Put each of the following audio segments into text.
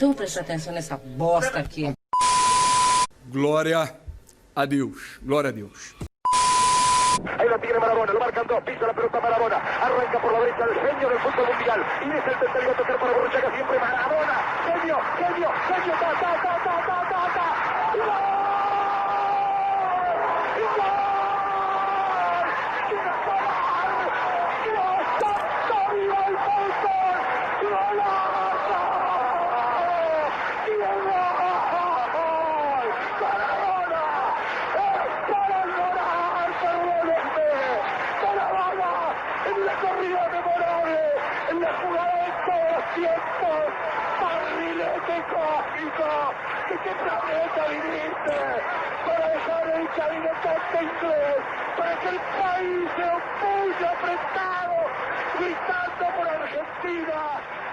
Então vou prestar atenção nessa bosta aqui. Glória a Deus, glória a Deus. Ahí lo tiene Maradona, lo marcan dos, pisa la pelota Maradona, arranca por la derecha el genio del fútbol mundial, y es el tercero a tocar para Borruchaga, siempre Maradona, genio, ¿De qué planeta viniste? Para dejar el caminante inglés, para que el país se opulle apretado, gritando por Argentina.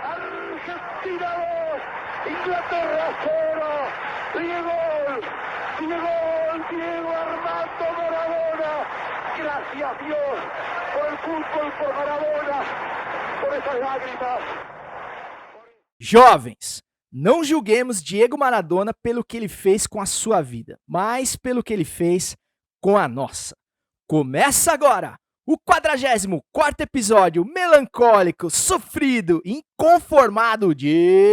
Argentina 2, Inglaterra 0. Diego Armando Maradona. Gracias Dios por el fútbol, por Maradona, por esas lágrimas. Jovens, não julguemos Diego Maradona pelo que ele fez com a sua vida, mas pelo que ele fez com a nossa. Começa agora o 44º episódio melancólico, sofrido, inconformado de...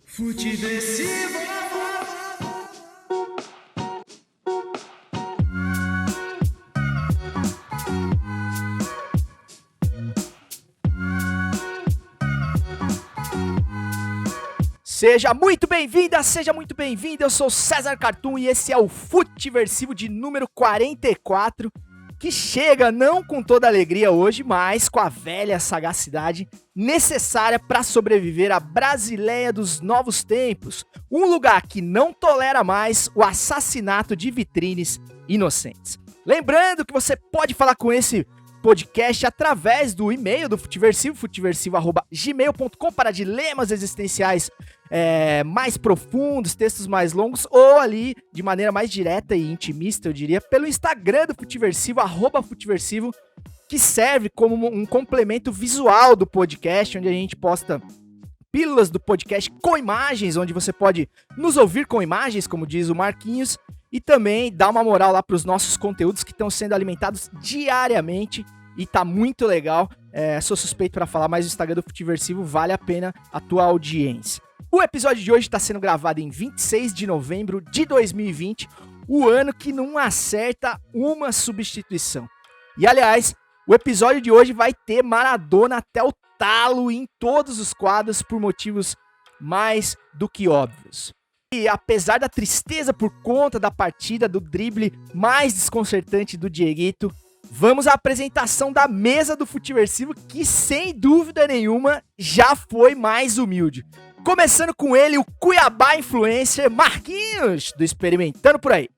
Futeversivo! Seja muito bem-vinda, seja muito bem-vindo, eu sou César Cartoon e esse é o Futeversivo de número 44, que chega não com toda a alegria hoje, mas com a velha sagacidade necessária para sobreviver à Brasileia dos novos tempos, um lugar que não tolera mais o assassinato de vitrines inocentes. Lembrando que você pode falar com esse podcast através do e-mail do Futeversivo, futeversivo@gmail.com, para dilemas existenciais mais profundos, textos mais longos, ou ali de maneira mais direta e intimista, eu diria, pelo Instagram do Futeversivo, @Futeversivo, que serve como um complemento visual do podcast, onde a gente posta pílulas do podcast com imagens, onde você pode nos ouvir com imagens, como diz o Marquinhos, e também dar uma moral lá para os nossos conteúdos que estão sendo alimentados diariamente e tá muito legal. Sou suspeito para falar, mas o Instagram do Futeversivo vale a pena a tua audiência. O episódio de hoje está sendo gravado em 26 de novembro de 2020, o ano que não acerta uma substituição. E aliás, o episódio de hoje vai ter Maradona até o talo em todos os quadros por motivos mais do que óbvios. E apesar da tristeza por conta da partida, do drible mais desconcertante do Dieguito, vamos à apresentação da mesa do Futeversivo, que sem dúvida nenhuma já foi mais humilde. Começando com ele, o Cuiabá influencer Marquinhos, do Experimentando Por Aí.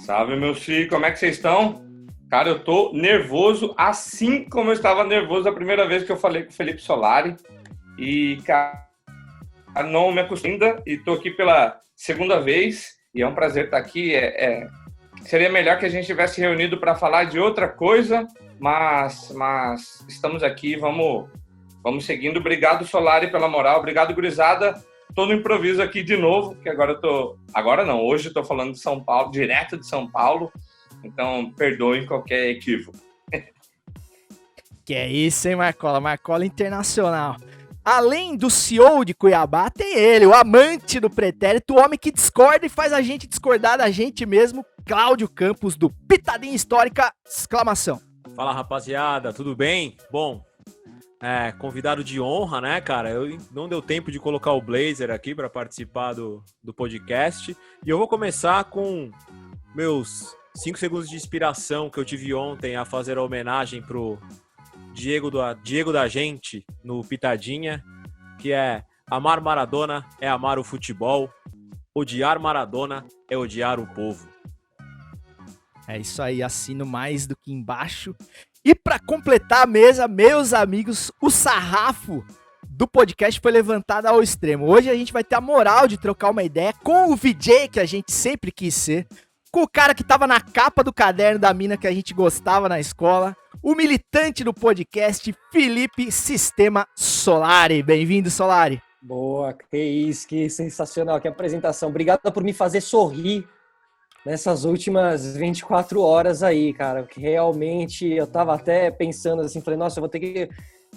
Salve, meus filhos, como é que vocês estão? Cara, eu tô nervoso, assim como eu estava nervoso a primeira vez que eu falei com o Felipe Solari. E, cara, não me acostumo ainda e tô aqui pela segunda vez. E é um prazer estar aqui. Seria melhor que a gente tivesse reunido para falar de outra coisa, mas estamos aqui, vamos seguindo. Obrigado, Solari, pela moral. Obrigado, gurizada. Tô no improviso aqui de novo, que hoje eu tô falando de São Paulo, direto de São Paulo. Então, perdoem qualquer equívoco. Que é isso, hein, Marcola? Marcola Internacional. Além do CEO de Cuiabá, tem ele, o amante do pretérito, o homem que discorda e faz a gente discordar da gente mesmo, Cláudio Campos, do Pitadinha Histórica, exclamação. Fala, rapaziada, tudo bem? Bom, convidado de honra, né, cara? Não deu tempo de colocar o blazer aqui para participar do podcast. E eu vou começar com meus 5 segundos de inspiração que eu tive ontem a fazer a homenagem pro Diego da gente no Pitadinha, que é: amar Maradona é amar o futebol, odiar Maradona é odiar o povo. É isso aí, assino mais do que embaixo. E para completar a mesa, meus amigos, o sarrafo do podcast foi levantado ao extremo. Hoje a gente vai ter a moral de trocar uma ideia com o VJ que a gente sempre quis ser, com o cara que tava na capa do caderno da mina que a gente gostava na escola, o militante do podcast, Felipe Sistema Solari. Bem-vindo, Solari. Boa, que isso, que sensacional, que apresentação. Obrigado por me fazer sorrir nessas últimas 24 horas aí, cara, que realmente eu tava até pensando assim, falei, nossa, eu vou ter que,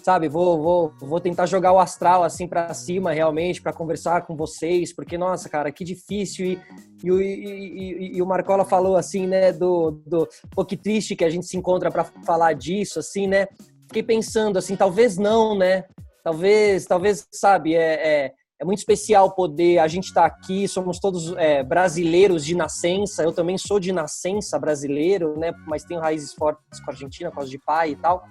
sabe, vou tentar jogar o astral assim pra cima realmente, pra conversar com vocês, porque, nossa, cara, que difícil, e o Marcola falou assim, né, pô, que triste que a gente se encontra pra falar disso, assim, né, fiquei pensando assim, talvez não, né, talvez, sabe, é muito especial poder, a gente tá aqui, somos todos brasileiros de nascença, eu também sou de nascença brasileiro, né, mas tenho raízes fortes com a Argentina, por causa de pai e tal,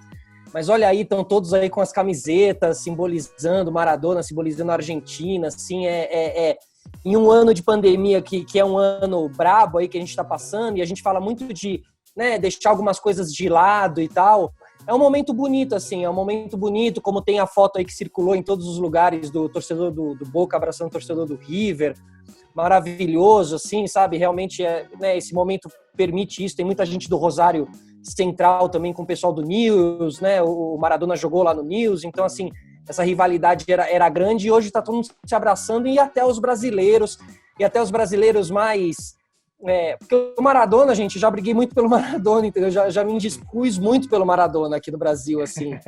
mas olha aí, estão todos aí com as camisetas, simbolizando Maradona, simbolizando a Argentina, assim, em um ano de pandemia que é um ano brabo aí que a gente tá passando, e a gente fala muito de, né, deixar algumas coisas de lado e tal. É um momento bonito, assim, é um momento bonito, como tem a foto aí que circulou em todos os lugares do torcedor do Boca abraçando o torcedor do River, maravilhoso, assim, sabe, realmente, né, esse momento permite isso, tem muita gente do Rosário Central também com o pessoal do News, né, o Maradona jogou lá no News, então, assim, essa rivalidade era grande e hoje tá todo mundo se abraçando e até os brasileiros mais... porque o Maradona, gente, já briguei muito pelo Maradona, entendeu? Já me indispus muito pelo Maradona aqui no Brasil, assim.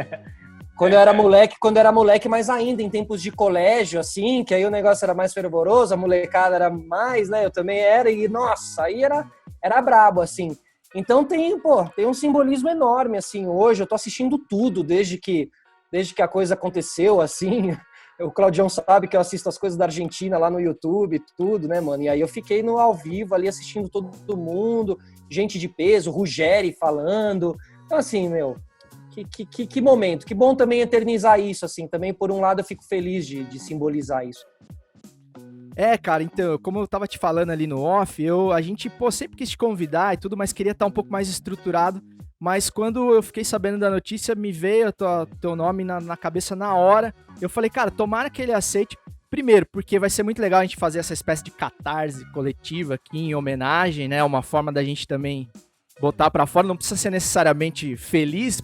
Quando eu era moleque, mais ainda, em tempos de colégio, assim, que aí o negócio era mais fervoroso, a molecada era mais, né? Eu também era, e nossa, aí era brabo, assim. Então tem um simbolismo enorme, assim, hoje. Eu tô assistindo tudo, desde que a coisa aconteceu, assim. O Claudião sabe que eu assisto as coisas da Argentina lá no YouTube, tudo, né, mano? E aí eu fiquei no ao vivo ali assistindo todo mundo, gente de peso, Ruggeri falando. Então, assim, meu, que momento. Que bom também eternizar isso, assim. Também, por um lado, eu fico feliz de simbolizar isso. Cara, então, como eu tava te falando ali no off, a gente, sempre quis te convidar e tudo, mas queria estar um pouco mais estruturado. Mas quando eu fiquei sabendo da notícia, me veio teu nome na cabeça na hora. Eu falei, cara, tomara que ele aceite. Primeiro, porque vai ser muito legal a gente fazer essa espécie de catarse coletiva aqui em homenagem, né? Uma forma da gente também botar pra fora. Não precisa ser necessariamente feliz,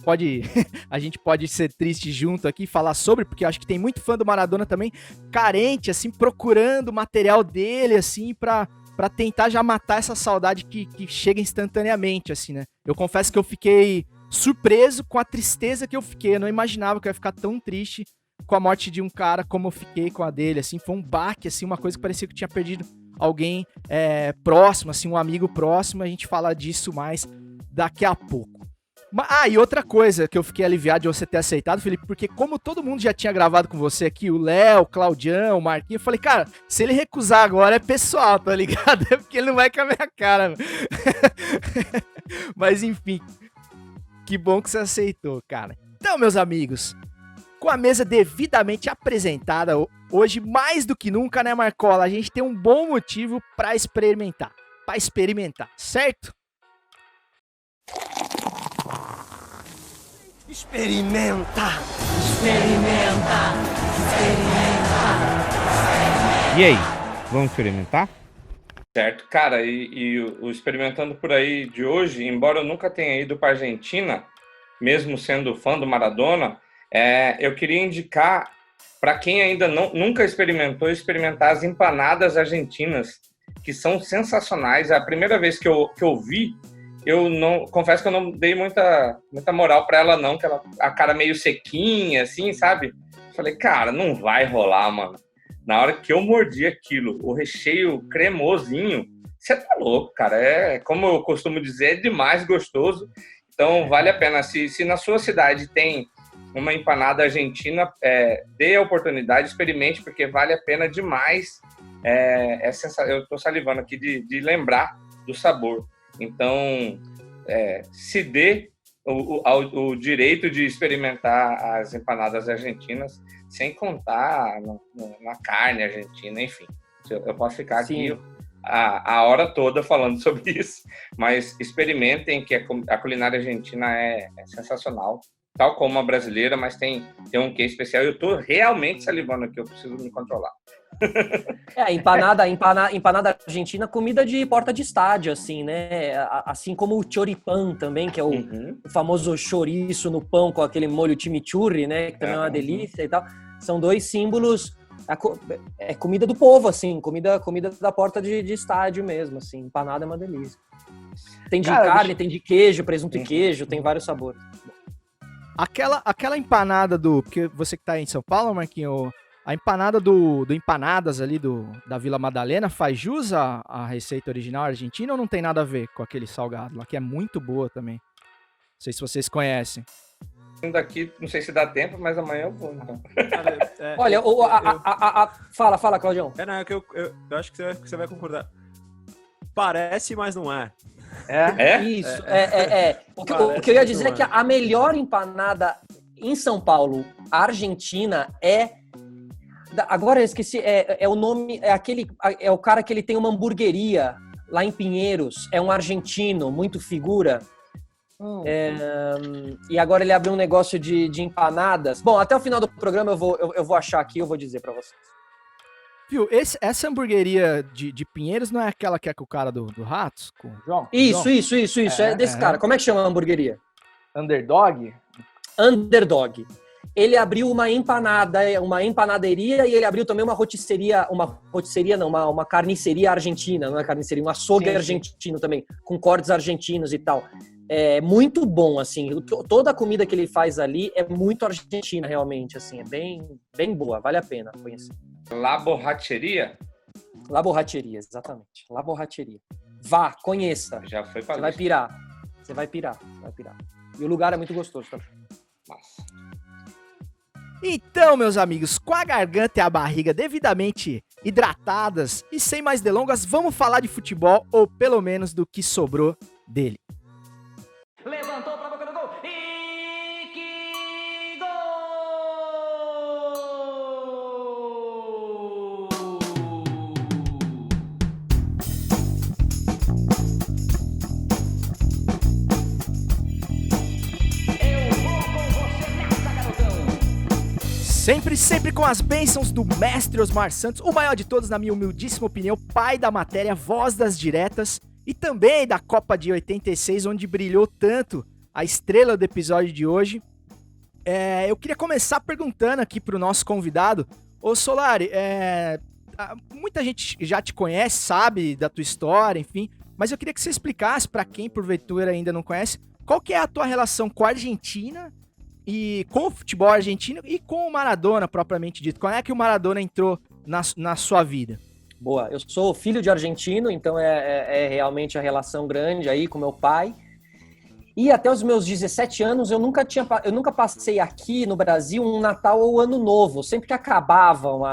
a gente pode ser triste junto aqui e falar sobre, porque eu acho que tem muito fã do Maradona também carente, assim, procurando o material dele, assim, pra tentar já matar essa saudade que chega instantaneamente, assim, né? Eu confesso que eu fiquei surpreso com a tristeza que eu fiquei. Eu não imaginava que eu ia ficar tão triste com a morte de um cara como eu fiquei com a dele, assim. Foi um baque, assim, uma coisa que parecia que eu tinha perdido alguém próximo, assim, um amigo próximo. A gente fala disso mais daqui a pouco. E outra coisa que eu fiquei aliviado de você ter aceitado, Felipe, porque como todo mundo já tinha gravado com você aqui, o Léo, o Claudião, o Marquinhos, eu falei, cara, se ele recusar agora é pessoal, tá ligado? É porque ele não vai com a minha cara. Mas enfim, que bom que você aceitou, cara. Então, meus amigos, com a mesa devidamente apresentada, hoje mais do que nunca, né, Marcola? A gente tem um bom motivo pra experimentar, certo? Experimenta! E aí, vamos experimentar? Certo, cara, e o Experimentando por aí de hoje, embora eu nunca tenha ido para a Argentina, mesmo sendo fã do Maradona, eu queria indicar para quem ainda nunca experimentar as empanadas argentinas, que são sensacionais. A primeira vez que eu vi, confesso que eu não dei muita moral para ela não, que a cara meio sequinha, assim, sabe? Falei, cara, não vai rolar, mano. Na hora que eu mordi aquilo, o recheio cremosinho, você tá louco, cara. Como eu costumo dizer, é demais gostoso. Então, vale a pena. Se na sua cidade tem uma empanada argentina, dê a oportunidade, experimente, porque vale a pena demais. Eu tô salivando aqui de lembrar do sabor. Então, se dê o direito de experimentar as empanadas argentinas, sem contar na carne argentina, enfim. Eu posso ficar aqui a hora toda falando sobre isso, mas experimentem, que a culinária argentina é sensacional, tal como a brasileira, mas tem um quê especial. Eu tô realmente salivando aqui, eu preciso me controlar. Empanada argentina, comida de porta de estádio, assim, né? Assim como o choripán também, que é o famoso chouriço no pão com aquele molho chimichurri, né? Que também é uma delícia e tal. São dois símbolos É comida do povo, assim, comida da porta de estádio mesmo, assim. Empanada é uma delícia. Tem de carne, tem de queijo, presunto e queijo, tem vários sabores. Aquela empanada porque você que tá aí em São Paulo, Marquinhos, a empanada do Empanadas ali da Vila Madalena faz jus à receita original argentina ou não tem nada a ver com aquele salgado lá, que é muito boa também? Não sei se vocês conhecem. Daqui, não sei se dá tempo, mas amanhã eu vou, então. Olha, fala, Claudião. Eu acho que você vai concordar. Parece, mas não é. Isso, O que eu ia dizer é que a melhor empanada em São Paulo, a argentina, agora eu esqueci, é o nome, é o cara que ele tem uma hamburgueria lá em Pinheiros, é um argentino, muito figura. E agora ele abriu um negócio de empanadas. Bom, até o final do programa eu vou achar aqui e eu vou dizer pra vocês. Viu, essa hamburgueria de Pinheiros não é aquela que é com o cara do Ratos? Com o João? Isso. É desse cara. Como é que chama a hamburgueria? Underdog? Underdog. Ele abriu uma empanaderia e ele abriu também uma carniceria argentina, não é carniceria, um açougue argentino também, com cortes argentinos e tal. É muito bom, assim, toda a comida que ele faz ali é muito argentina, realmente, assim, é bem, bem boa, vale a pena conhecer. La Borracheria? La Borracheria, exatamente, La Borracheria. Vá, conheça. Já foi pra Você vai pirar. E o lugar é muito gostoso também. Nossa. Então, meus amigos, com a garganta e a barriga devidamente hidratadas e sem mais delongas, vamos falar de futebol, ou pelo menos do que sobrou dele. Levantou pra boca do gol. E que gol! Eu vou com você nessa, garotão. Sempre com as bênçãos do mestre Osmar Santos, o maior de todos, na minha humildíssima opinião, pai da matéria, voz das diretas, e também da Copa de 86, onde brilhou tanto a estrela do episódio de hoje. Eu queria começar perguntando aqui pro nosso convidado, ô Solari, muita gente já te conhece, sabe da tua história, enfim, mas eu queria que você explicasse para quem porventura ainda não conhece, qual que é a tua relação com a Argentina e com o futebol argentino e com o Maradona propriamente dito. Como é que o Maradona entrou na sua vida? Boa, eu sou filho de argentino, então é realmente a relação grande aí com meu pai. E até os meus 17 anos eu nunca passei aqui no Brasil um Natal ou Ano Novo. Sempre que acabavam,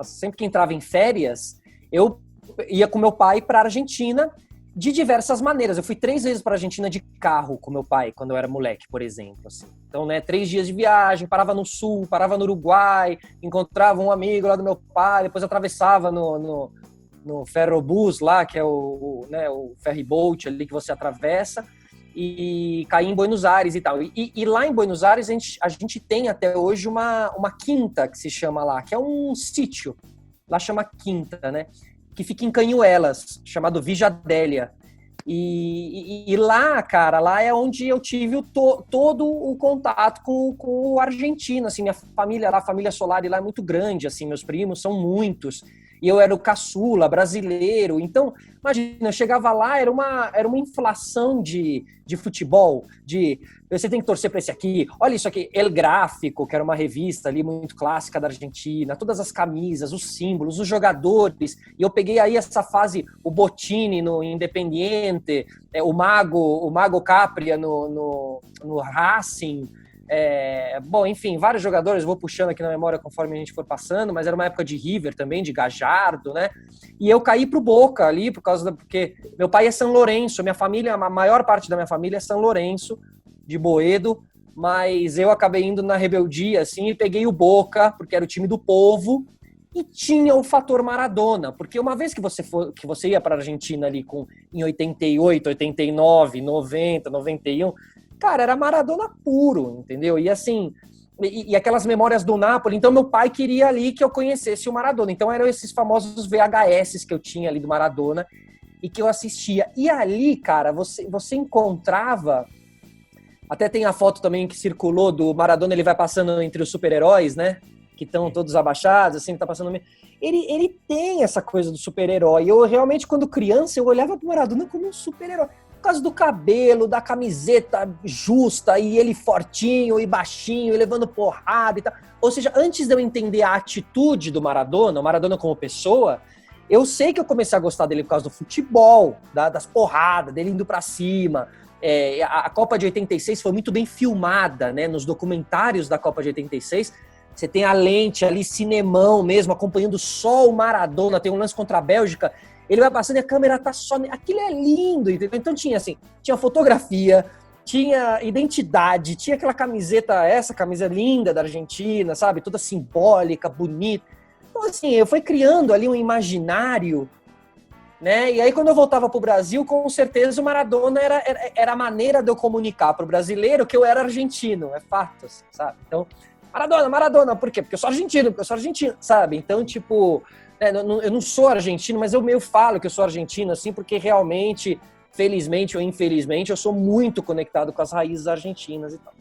sempre que entrava em férias, eu ia com meu pai para a Argentina de diversas maneiras. Eu fui 3 vezes para a Argentina de carro com meu pai, quando eu era moleque, por exemplo. Assim. Então, 3 dias de viagem, parava no Sul, parava no Uruguai, encontrava um amigo lá do meu pai, depois atravessava no ferrobus lá, que é o ferryboat ali que você atravessa, e caía em Buenos Aires e tal. E lá em Buenos Aires a gente tem até hoje uma quinta que se chama lá, que é um sítio. Lá chama Quinta, né? Que fica em Canhuelas, chamado Vijadélia. E lá, cara, lá é onde eu tive todo o contato com o argentino, assim, minha família lá, a família Solari lá é muito grande, assim, meus primos são muitos, e eu era o caçula, brasileiro, então, imagina, eu chegava lá, era uma inflação de futebol, você tem que torcer para esse aqui, olha isso aqui, El Gráfico, que era uma revista ali muito clássica da Argentina, todas as camisas, os símbolos, os jogadores, e eu peguei aí essa fase, o Bottini no Independiente, o Mago Capria no Racing, bom, enfim, vários jogadores, vou puxando aqui na memória conforme a gente for passando, mas era uma época de River também, de Gallardo, né? E eu caí pro Boca ali, porque meu pai é São Lourenço, minha família, a maior parte da minha família é São Lourenço, de Boedo, mas eu acabei indo na rebeldia, assim, e peguei o Boca, porque era o time do povo, e tinha o fator Maradona, porque uma vez que você ia para a Argentina ali em 88, 89, 90, 91, cara, era Maradona puro, entendeu? E assim, e aquelas memórias do Napoli, então meu pai queria ali que eu conhecesse o Maradona, então eram esses famosos VHS que eu tinha ali do Maradona e que eu assistia. E ali, cara, você encontrava, até tem a foto também que circulou do Maradona, ele vai passando entre os super-heróis, né? que estão todos abaixados, assim, que tá passando... Ele tem essa coisa do super-herói. Eu realmente, quando criança, eu olhava pro Maradona como um super-herói. Por causa do cabelo, da camiseta justa, e ele fortinho e baixinho, e levando porrada e tal. Ou seja, antes de eu entender a atitude do Maradona, o Maradona como pessoa, eu sei que eu comecei a gostar dele por causa do futebol, das porradas, dele indo pra cima. A Copa de 86 foi muito bem filmada, né? Nos documentários da Copa de 86, você tem a lente ali, cinemão mesmo, acompanhando só o Maradona. Tem um lance contra a Bélgica, ele vai passando e a câmera tá só... Aquilo é lindo, entendeu? Então tinha fotografia, tinha identidade, tinha aquela camiseta, essa camisa linda da Argentina, sabe? Toda simbólica, bonita. Então, assim, eu fui criando ali um imaginário, né? E aí, quando eu voltava pro Brasil, com certeza o Maradona era a maneira de eu comunicar pro brasileiro que eu era argentino, é fato, assim, sabe? Então, Maradona, por quê? Porque eu sou argentino, sabe? Então, tipo, eu não sou argentino, mas eu meio falo que eu sou argentino, assim, porque realmente, felizmente ou infelizmente, eu sou muito conectado com as raízes argentinas e tal.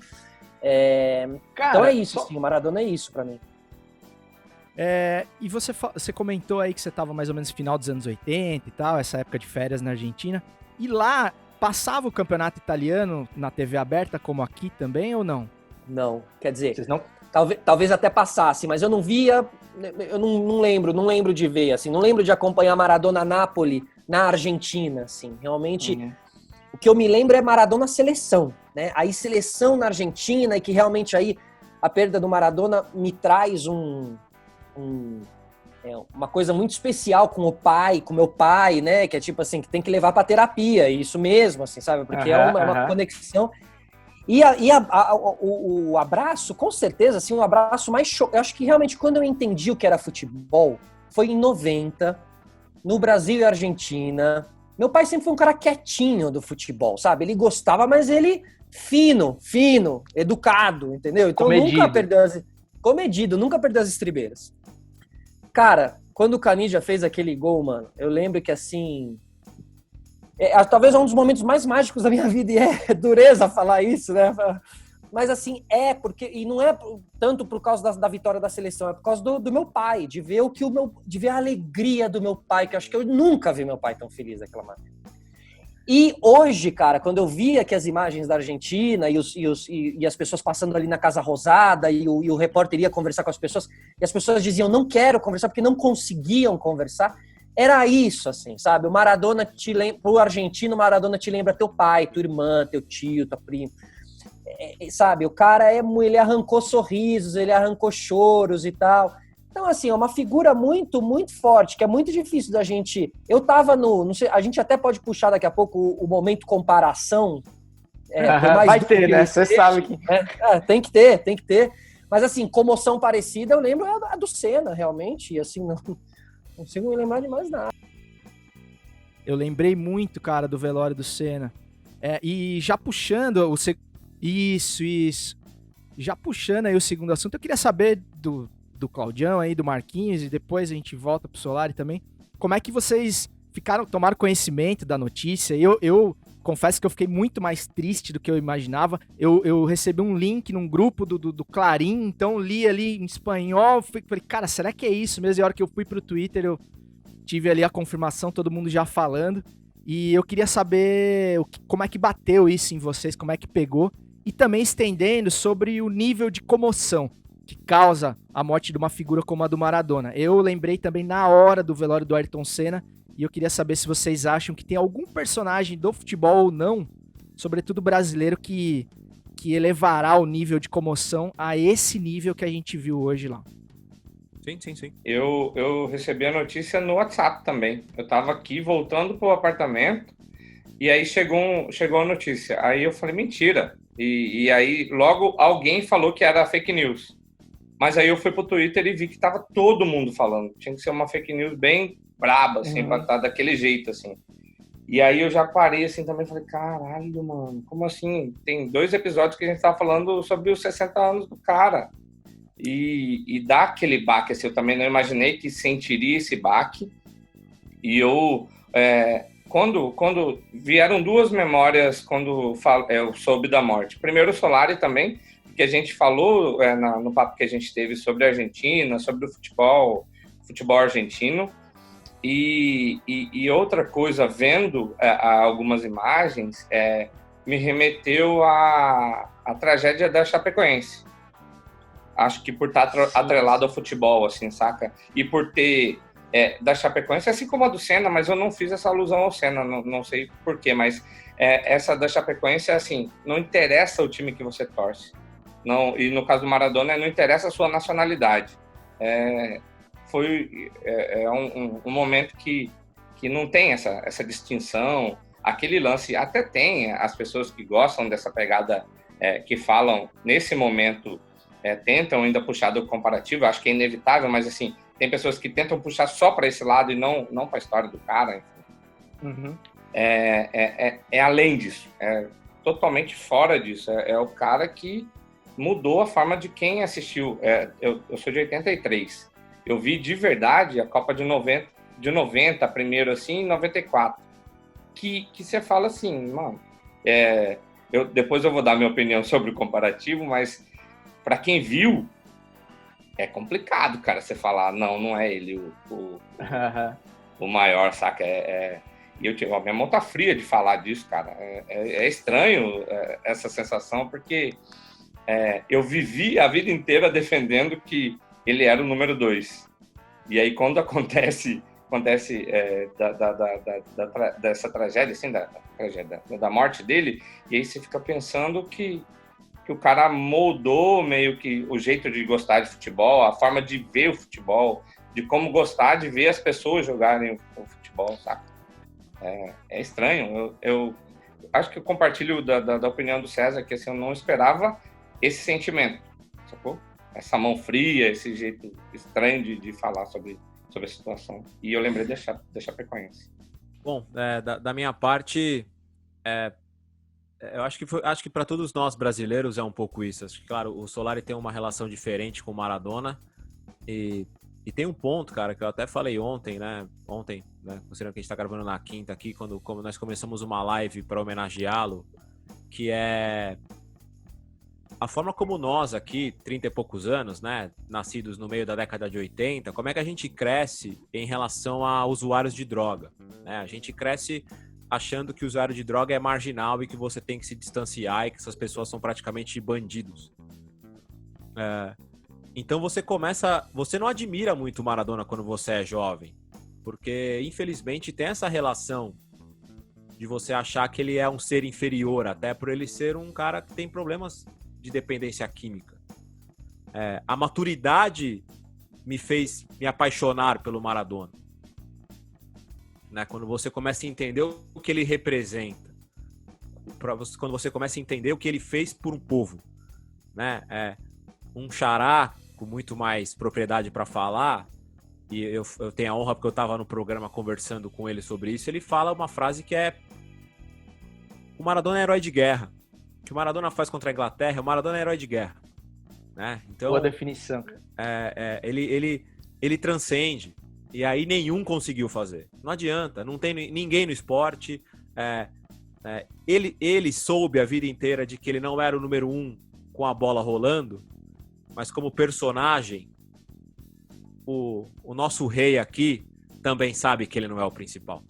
Cara, então é isso, assim, o Maradona é isso pra mim. E você comentou aí que você tava mais ou menos no final dos anos 80 e tal, essa época de férias na Argentina. E lá, passava o campeonato italiano na TV aberta, como aqui também, ou não? Não, quer dizer, Vocês não... talvez até passasse, mas eu não via, eu não lembro de ver, assim, não lembro de acompanhar Maradona Napoli na Argentina, assim, realmente, o que eu me lembro é Maradona seleção, né, aí seleção na Argentina, e que realmente aí a perda do Maradona me traz uma coisa muito especial com meu pai, né, que é tipo assim, que tem que levar pra terapia, isso mesmo, assim, sabe, porque é uma conexão. E o abraço, com certeza, assim, um abraço mais eu acho que realmente quando eu entendi o que era futebol, foi em 90, no Brasil e Argentina. Meu pai sempre foi um cara quietinho do futebol, sabe? Ele gostava, mas ele fino, educado, entendeu? Então comedido, nunca perdeu as estribeiras. Cara, quando o Canija fez aquele gol, mano, eu lembro que assim... talvez é um dos momentos mais mágicos da minha vida, e é dureza falar isso, né? Mas assim, porque... E não é tanto por causa da vitória da seleção, é por causa do meu pai, de ver de ver a alegria do meu pai, que eu acho que eu nunca vi meu pai tão feliz daquela maneira. E hoje, cara, quando eu via aqui as imagens da Argentina e as pessoas passando ali na Casa Rosada e o repórter ia conversar com as pessoas, e as pessoas diziam, não quero conversar, porque não conseguiam conversar, era isso, assim, sabe? O Maradona pro argentino, o Maradona te lembra teu pai, tua irmã, teu tio, tua prima. Sabe? O cara ele arrancou sorrisos, ele arrancou choros e tal. Então, assim, é uma figura muito, muito forte, que é muito difícil da gente... Eu tava não sei, a gente até pode puxar daqui a pouco o momento comparação. Vai ter, né? Você sabe que... Tem que ter. Mas, assim, comoção parecida, eu lembro a do Senna, realmente. E, assim, não consigo me lembrar de mais nada. Eu lembrei muito, cara, do velório do Senna. E já puxando Isso. Já puxando aí o segundo assunto, eu queria saber do Claudião aí, do Marquinhos, e depois a gente volta pro Solari também. Como é que vocês tomaram conhecimento da notícia? Eu confesso que eu fiquei muito mais triste do que eu imaginava. Eu recebi um link num grupo do Clarim, então li ali em espanhol, falei, cara, será que é isso mesmo? E a hora que eu fui pro Twitter, eu tive ali a confirmação, todo mundo já falando. E eu queria saber como é que bateu isso em vocês, como é que pegou. E também estendendo sobre o nível de comoção que causa a morte de uma figura como a do Maradona. Eu lembrei também na hora do velório do Ayrton Senna, e eu queria saber se vocês acham que tem algum personagem do futebol ou não, sobretudo brasileiro, que elevará o nível de comoção a esse nível que a gente viu hoje lá. Sim. Eu recebi a notícia no WhatsApp também. Eu tava aqui voltando pro apartamento, e aí chegou a notícia. Aí eu falei, mentira. E aí logo alguém falou que era fake news. Mas aí eu fui pro Twitter e vi que tava todo mundo falando. Tinha que ser uma fake news bem braba, assim, pra estar daquele jeito, assim. E aí eu já parei, assim, também, falei, caralho, mano, como assim? Tem 2 episódios que a gente tava falando sobre os 60 anos do cara. E dá aquele baque, assim, eu também não imaginei que sentiria esse baque. E eu... Quando vieram 2 memórias quando eu soube da morte. Primeiro o Solari também, que a gente falou no papo que a gente teve sobre a Argentina, sobre o futebol argentino, e outra coisa, vendo algumas imagens, me remeteu à tragédia da Chapecoense. Acho que por estar atrelado ao futebol, assim, saca? E por ter da Chapecoense, assim como a do Senna, mas eu não fiz essa alusão ao Senna, não sei porquê, mas essa da Chapecoense, assim, não interessa o time que você torce. Não, e no caso do Maradona, não interessa a sua nacionalidade. Foi um momento que não tem essa distinção. Aquele lance até tem as pessoas que gostam dessa pegada, que falam nesse momento, tentam ainda puxar do comparativo, acho que é inevitável, mas assim, tem pessoas que tentam puxar só para esse lado e não para a história do cara, enfim. Uhum. É além disso, é totalmente fora disso, é o cara que mudou a forma de quem assistiu. Eu sou de 83, eu vi de verdade a Copa de 90 primeiro assim, em 94, que você fala assim, mano, depois eu vou dar minha opinião sobre o comparativo, mas para quem viu, é complicado, cara, você falar, não é ele o maior, saca? E a minha mão tá fria de falar disso, cara. É estranho essa sensação, porque eu vivi a vida inteira defendendo que ele era o número 2. E aí, quando acontece dessa tragédia, assim, da morte dele, e aí você fica pensando que o cara moldou meio que o jeito de gostar de futebol, a forma de ver o futebol, de como gostar de ver as pessoas jogarem o futebol, sabe? É estranho. Eu acho que eu compartilho da opinião do César, que assim, eu não esperava esse sentimento, sacou? Essa mão fria, esse jeito estranho de falar sobre a situação. E eu lembrei da Chapecoense. Bom, da minha parte, eu acho que para todos nós brasileiros é um pouco isso. Acho que, claro, o Solari tem uma relação diferente com o Maradona e tem um ponto, cara, que eu até falei ontem, né? Considerando que a gente tá gravando na quinta aqui, quando nós começamos uma live para homenageá-lo, que é a forma como nós aqui, 30 e poucos anos, né, nascidos no meio da década de 80, como é que a gente cresce em relação a usuários de droga, né? A gente cresce achando que o usuário de droga é marginal e que você tem que se distanciar e que essas pessoas são praticamente bandidos. Então você não admira muito o Maradona quando você é jovem, porque infelizmente tem essa relação de você achar que ele é um ser inferior, até por ele ser um cara que tem problemas de dependência química. A maturidade me fez me apaixonar pelo Maradona, né? Quando você começa a entender o que ele representa, quando você começa a entender o que ele fez por um povo, né? Um xará com muito mais propriedade para falar, e eu tenho a honra porque eu estava no programa conversando com ele sobre isso. Ele fala uma frase que o Maradona é herói de guerra. O que o Maradona faz contra a Inglaterra, o Maradona é herói de guerra, né? Então, boa definição. Ele transcende, e aí nenhum conseguiu fazer. Não adianta, não tem ninguém no esporte. Ele soube a vida inteira de que ele não era o número 1 com a bola rolando, mas como personagem, o nosso rei aqui também sabe que ele não é o principal.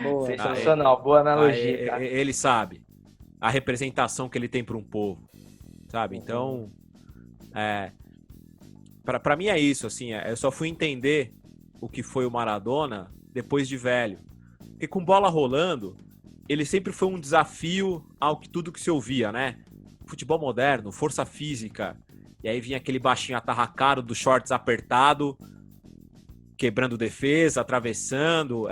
Boa. Sensacional, boa analogia, cara. Ele sabe a representação que ele tem para um povo, sabe? Então, para mim é isso, assim, eu só fui entender o que foi o Maradona depois de velho. Porque com bola rolando, ele sempre foi um desafio ao que tudo que se ouvia, né? Futebol moderno, força física, e aí vinha aquele baixinho atarracado dos shorts apertado, quebrando defesa, atravessando,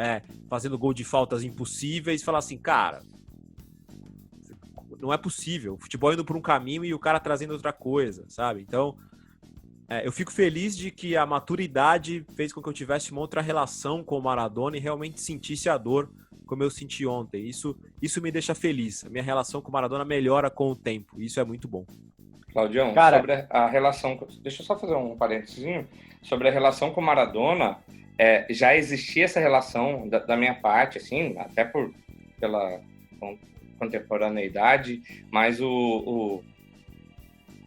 fazendo gol de faltas impossíveis, e falar assim, cara, não é possível, o futebol indo por um caminho e o cara trazendo outra coisa, sabe? Então, eu fico feliz de que a maturidade fez com que eu tivesse uma outra relação com o Maradona e realmente sentisse a dor como eu senti ontem. Isso me deixa feliz. A minha relação com o Maradona melhora com o tempo. Isso é muito bom. Claudião, cara, sobre a relação... Deixa eu só fazer um parênteses. Sobre a relação com o Maradona, já existia essa relação da minha parte, assim, até pela contemporaneidade, mas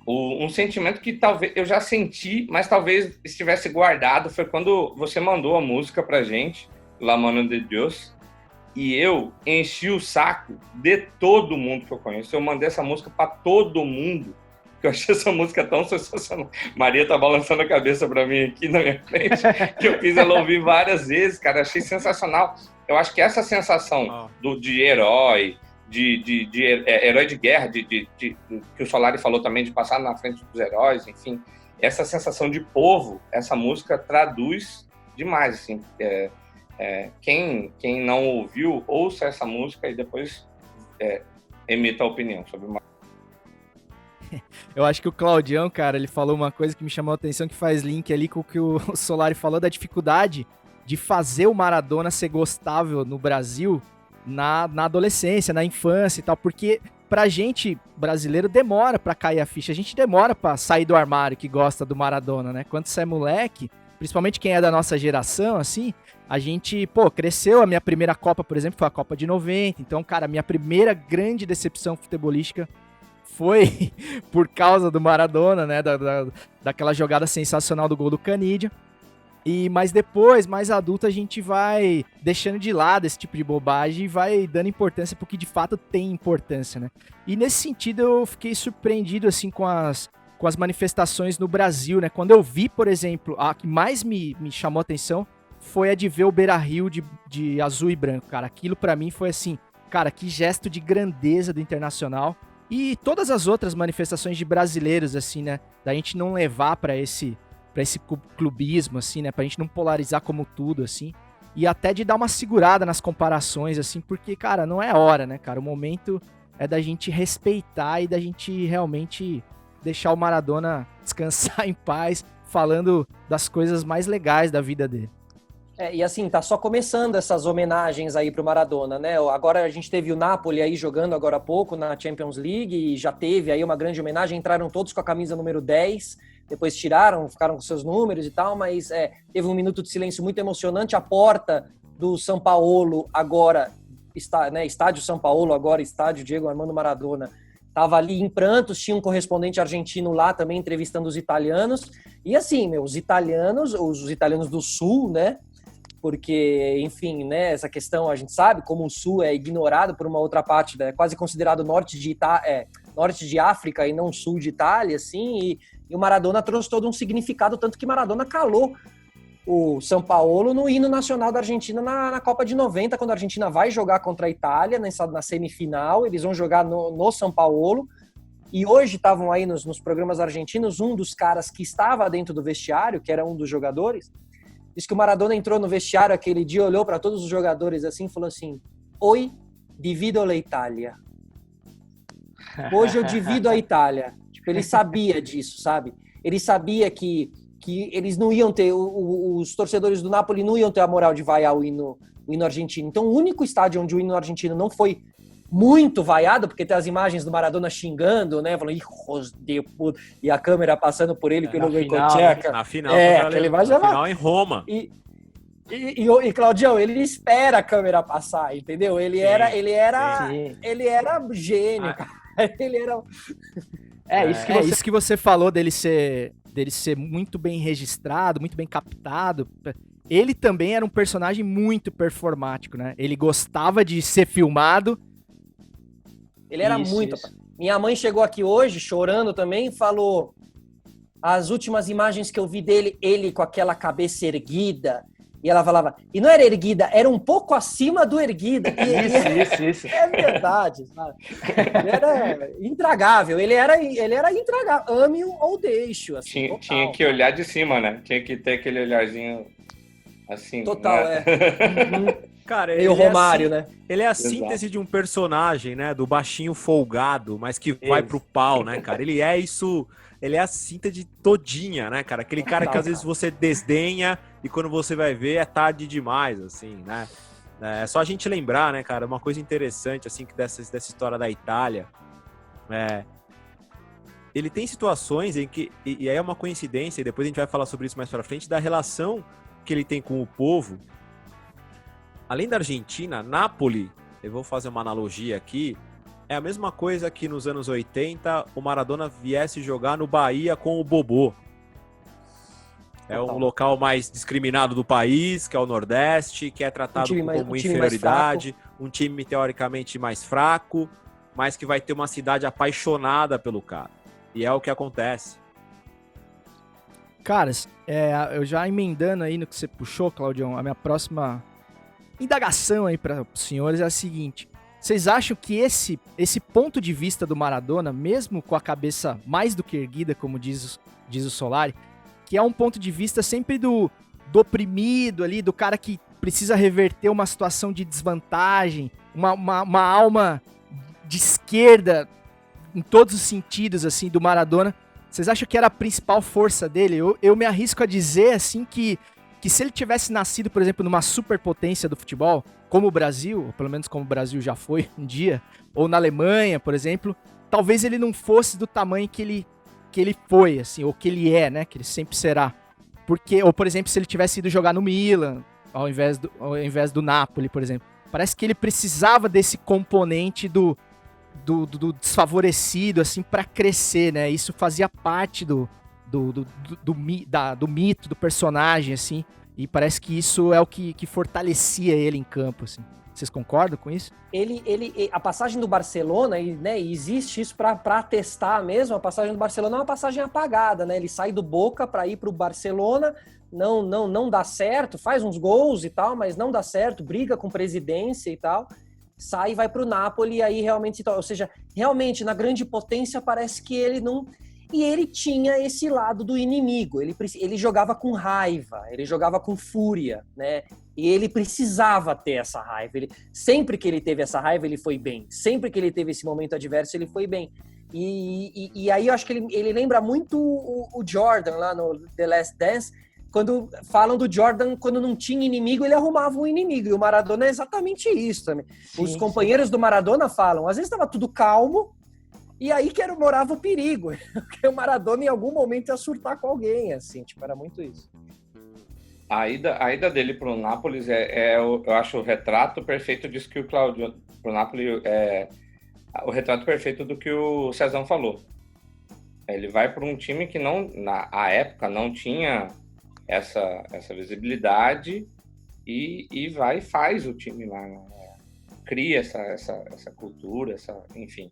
Um sentimento que talvez eu já senti, mas talvez estivesse guardado, foi quando você mandou a música pra gente, La Mano de Deus, e eu enchi o saco de todo mundo que eu conheço. Eu mandei essa música para todo mundo, que eu achei essa música tão sensacional. Maria tá balançando a cabeça para mim aqui na minha frente, que eu fiz ela ouvir várias vezes, cara, achei sensacional. Eu acho que essa sensação de herói, de herói de guerra, que o Solari falou também, de passar na frente dos heróis, enfim, essa sensação de povo, essa música traduz demais, assim. Quem não ouviu, ouça essa música e depois emita a opinião sobre o Eu acho que o Claudião, cara, ele falou uma coisa que me chamou a atenção, que faz link ali com o que o Solari falou, da dificuldade de fazer o Maradona ser gostável no Brasil na adolescência, na infância e tal, porque pra gente, brasileiro, demora pra cair a ficha, a gente demora pra sair do armário que gosta do Maradona, né? Quando você é moleque, principalmente quem é da nossa geração, assim, a gente, cresceu. A minha primeira Copa, por exemplo, foi a Copa de 90, então, cara, a minha primeira grande decepção futebolística foi por causa do Maradona, né, daquela jogada sensacional do gol do Canidia. Mas depois, mais adulto, a gente vai deixando de lado esse tipo de bobagem e vai dando importância pro que de fato tem importância, né? E nesse sentido eu fiquei surpreendido, assim, com as manifestações no Brasil, né? Quando eu vi, por exemplo, a que mais me chamou a atenção foi a de ver o Beira-Rio de azul e branco, cara. Aquilo pra mim foi assim, cara, que gesto de grandeza do Internacional. E todas as outras manifestações de brasileiros, assim, né? Da gente não levar pra esse clubismo, assim, né? Pra gente não polarizar como tudo, assim. E até de dar uma segurada nas comparações, assim, porque, cara, não é hora, né, cara? O momento é da gente respeitar e da gente realmente deixar o Maradona descansar em paz, falando das coisas mais legais da vida dele. E assim, tá só começando essas homenagens aí pro Maradona, né? Agora a gente teve o Napoli aí jogando agora há pouco na Champions League e já teve aí uma grande homenagem, entraram todos com a camisa número 10, depois tiraram, ficaram com seus números e tal, mas teve um minuto de silêncio muito emocionante. A porta do São Paulo agora, estádio São Paulo agora, estádio Diego Armando Maradona, tava ali em prantos, tinha um correspondente argentino lá também entrevistando os italianos, e assim, os italianos do Sul, né? Porque, enfim, né, essa questão a gente sabe como o Sul é ignorado por uma outra parte, né, quase considerado norte de África e não Sul de Itália, assim, e o Maradona trouxe todo um significado, tanto que Maradona calou o São Paulo no hino nacional da Argentina na Copa de 90, quando a Argentina vai jogar contra a Itália, na semifinal, eles vão jogar no São Paulo, e hoje estavam aí nos programas argentinos, um dos caras que estava dentro do vestiário, que era um dos jogadores, diz que o Maradona entrou no vestiário aquele dia, olhou para todos os jogadores assim e falou assim: "Hoy divido la Itália". Hoje eu divido a Itália. Tipo, ele sabia disso, sabe? Ele sabia que eles não iam ter, os torcedores do Napoli não iam ter a moral de vaiar o hino argentino. Então, o único estádio onde o hino argentino não foi muito vaiado, porque tem as imagens do Maradona xingando, né? Falando, hijos de puta, e a câmera passando por ele pelo Goicoechea. Na final, em Roma. E Claudião, ele espera a câmera passar, entendeu? Ele era gênio, cara. Ele era... Isso que você falou dele ser muito bem registrado, muito bem captado. Ele também era um personagem muito performático, né? Ele gostava de ser filmado. Ele era muito... Minha mãe chegou aqui hoje, chorando também, falou as últimas imagens que eu vi dele, ele com aquela cabeça erguida, e ela falava, e não era erguida, era um pouco acima do erguida. Isso. É verdade, sabe? Ele era intragável, ele era intragável, ame-o ou deixe-o. Assim, tinha que olhar de cima, né? Tinha que ter aquele olharzinho assim. Total, né? Cara, e o Romário, né? Ele é a síntese de um personagem, né? Do baixinho folgado, mas que vai pro pau, né, cara? Ele é isso... Ele é a síntese todinha, né, cara? Aquele cara que às vezes você desdenha e quando você vai ver é tarde demais, assim, né? É só a gente lembrar, né, cara? Uma coisa interessante, assim, que dessa história da Itália. Ele tem situações em que... E aí é uma coincidência, e depois a gente vai falar sobre isso mais pra frente, da relação que ele tem com o povo. Além da Argentina, Nápoles, eu vou fazer uma analogia aqui, É a mesma coisa que nos anos 80 o Maradona viesse jogar no Bahia com o Bobô. É um local mais discriminado do país, que é o Nordeste, que é tratado como inferioridade, um time teoricamente mais fraco, mas que vai ter uma cidade apaixonada pelo cara. E é o que acontece. Caras, eu já emendando aí no que você puxou, Claudião, a minha próxima indagação aí para os senhores é a seguinte: vocês acham que esse ponto de vista do Maradona, mesmo com a cabeça mais do que erguida, como diz o Solari, que é um ponto de vista sempre do oprimido ali, do cara que precisa reverter uma situação de desvantagem, uma alma de esquerda em todos os sentidos, assim, do Maradona, vocês acham que era a principal força dele? Eu me arrisco a dizer, assim, que se ele tivesse nascido, por exemplo, numa superpotência do futebol, como o Brasil, ou pelo menos como o Brasil já foi um dia, ou na Alemanha, por exemplo, talvez ele não fosse do tamanho que ele foi, assim, ou que ele é, né, que ele sempre será. Porque, ou, por exemplo, se ele tivesse ido jogar no Milan, ao invés do Napoli, por exemplo. Parece que ele precisava desse componente do desfavorecido, assim, para crescer, né? Isso fazia parte do mito, do personagem, assim. E parece que isso é o que fortalecia ele em campo, assim. Vocês concordam com isso? A passagem do Barcelona, né, existe isso para atestar mesmo, a passagem do Barcelona é uma passagem apagada, né? Ele sai do Boca para ir para o Barcelona, não dá certo, faz uns gols e tal, mas não dá certo, briga com presidência e tal, sai e vai para o Napoli, e aí realmente, ou seja, realmente na grande potência parece que ele não... E ele tinha esse lado do inimigo, ele jogava com raiva, ele jogava com fúria, né? E ele precisava ter essa raiva. Sempre que ele teve essa raiva, ele foi bem. Sempre que ele teve esse momento adverso, ele foi bem. E aí eu acho que ele lembra muito o Jordan lá no The Last Dance, quando falam do Jordan, quando não tinha inimigo, ele arrumava um inimigo. E o Maradona é exatamente isso também. Os companheiros do Maradona falam, às vezes estava tudo calmo, e aí que morava o perigo. Porque o Maradona em algum momento ia surtar com alguém, assim, tipo, era muito isso. A ida dele pro Nápoles eu acho o retrato perfeito disso que o Claudio... Pro Nápoles é o retrato perfeito do que o Cezão falou. Ele vai para um time que na época não tinha essa visibilidade e vai e faz o time lá, cria essa cultura, enfim.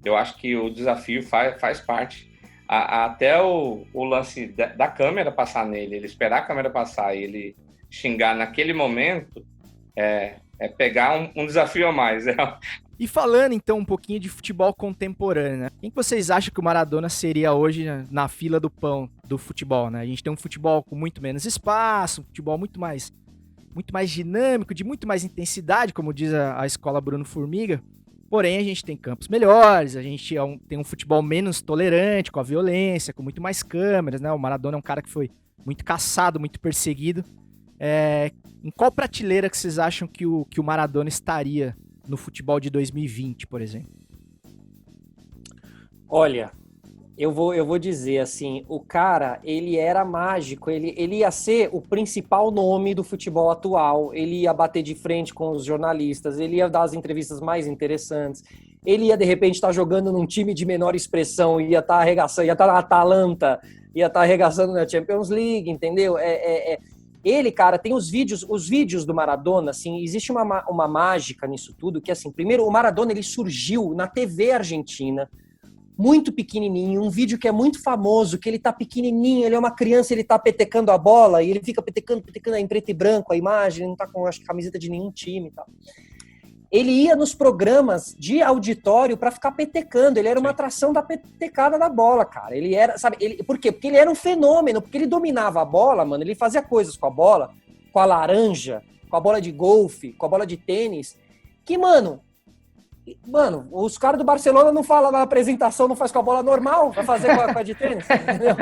Eu acho que o desafio faz parte. Até o lance da câmera passar nele, ele esperar a câmera passar e ele xingar naquele momento, é pegar um desafio a mais. E falando então um pouquinho de futebol contemporâneo, né? Quem que vocês acham que o Maradona seria hoje na fila do pão do futebol, né? A gente tem um futebol com muito menos espaço, um futebol muito mais dinâmico, de muito mais intensidade, como diz a escola Bruno Formiga. Porém, a gente tem campos melhores, a gente tem um futebol menos tolerante com a violência, com muito mais câmeras, né? O Maradona é um cara que foi muito caçado, muito perseguido. Em qual prateleira que vocês acham que o Maradona estaria no futebol de 2020, por exemplo? Olha, eu vou dizer assim, o cara, ele era mágico, ele ia ser o principal nome do futebol atual, ele ia bater de frente com os jornalistas, ele ia dar as entrevistas mais interessantes, ele ia de repente estar jogando num time de menor expressão, ia estar arregaçando, ia estar na Atalanta, ia estar arregaçando na Champions League, entendeu? Ele, cara, tem os vídeos do Maradona, assim, existe uma mágica nisso tudo, que assim, primeiro, o Maradona, ele surgiu na TV argentina, muito pequenininho, um vídeo que é muito famoso, que ele tá pequenininho, ele é uma criança, ele tá petecando a bola, e ele fica petecando em preto e branco a imagem, ele não tá com, acho que, camiseta de nenhum time e tal. Ele ia nos programas de auditório pra ficar petecando, ele era uma atração da petecada da bola, cara. Ele era, sabe, por quê? Porque ele era um fenômeno, porque ele dominava a bola, mano, ele fazia coisas com a bola, com a laranja, com a bola de golfe, com a bola de tênis, que, mano, os caras do Barcelona não falam na apresentação, não faz com a bola normal, vai fazer com a de tênis, entendeu?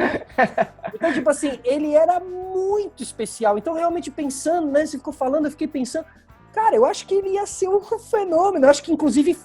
Então, tipo assim, ele era muito especial. Então, realmente pensando, né, você ficou falando, eu fiquei pensando, cara, eu acho que ele ia ser um fenômeno. Eu acho que, inclusive,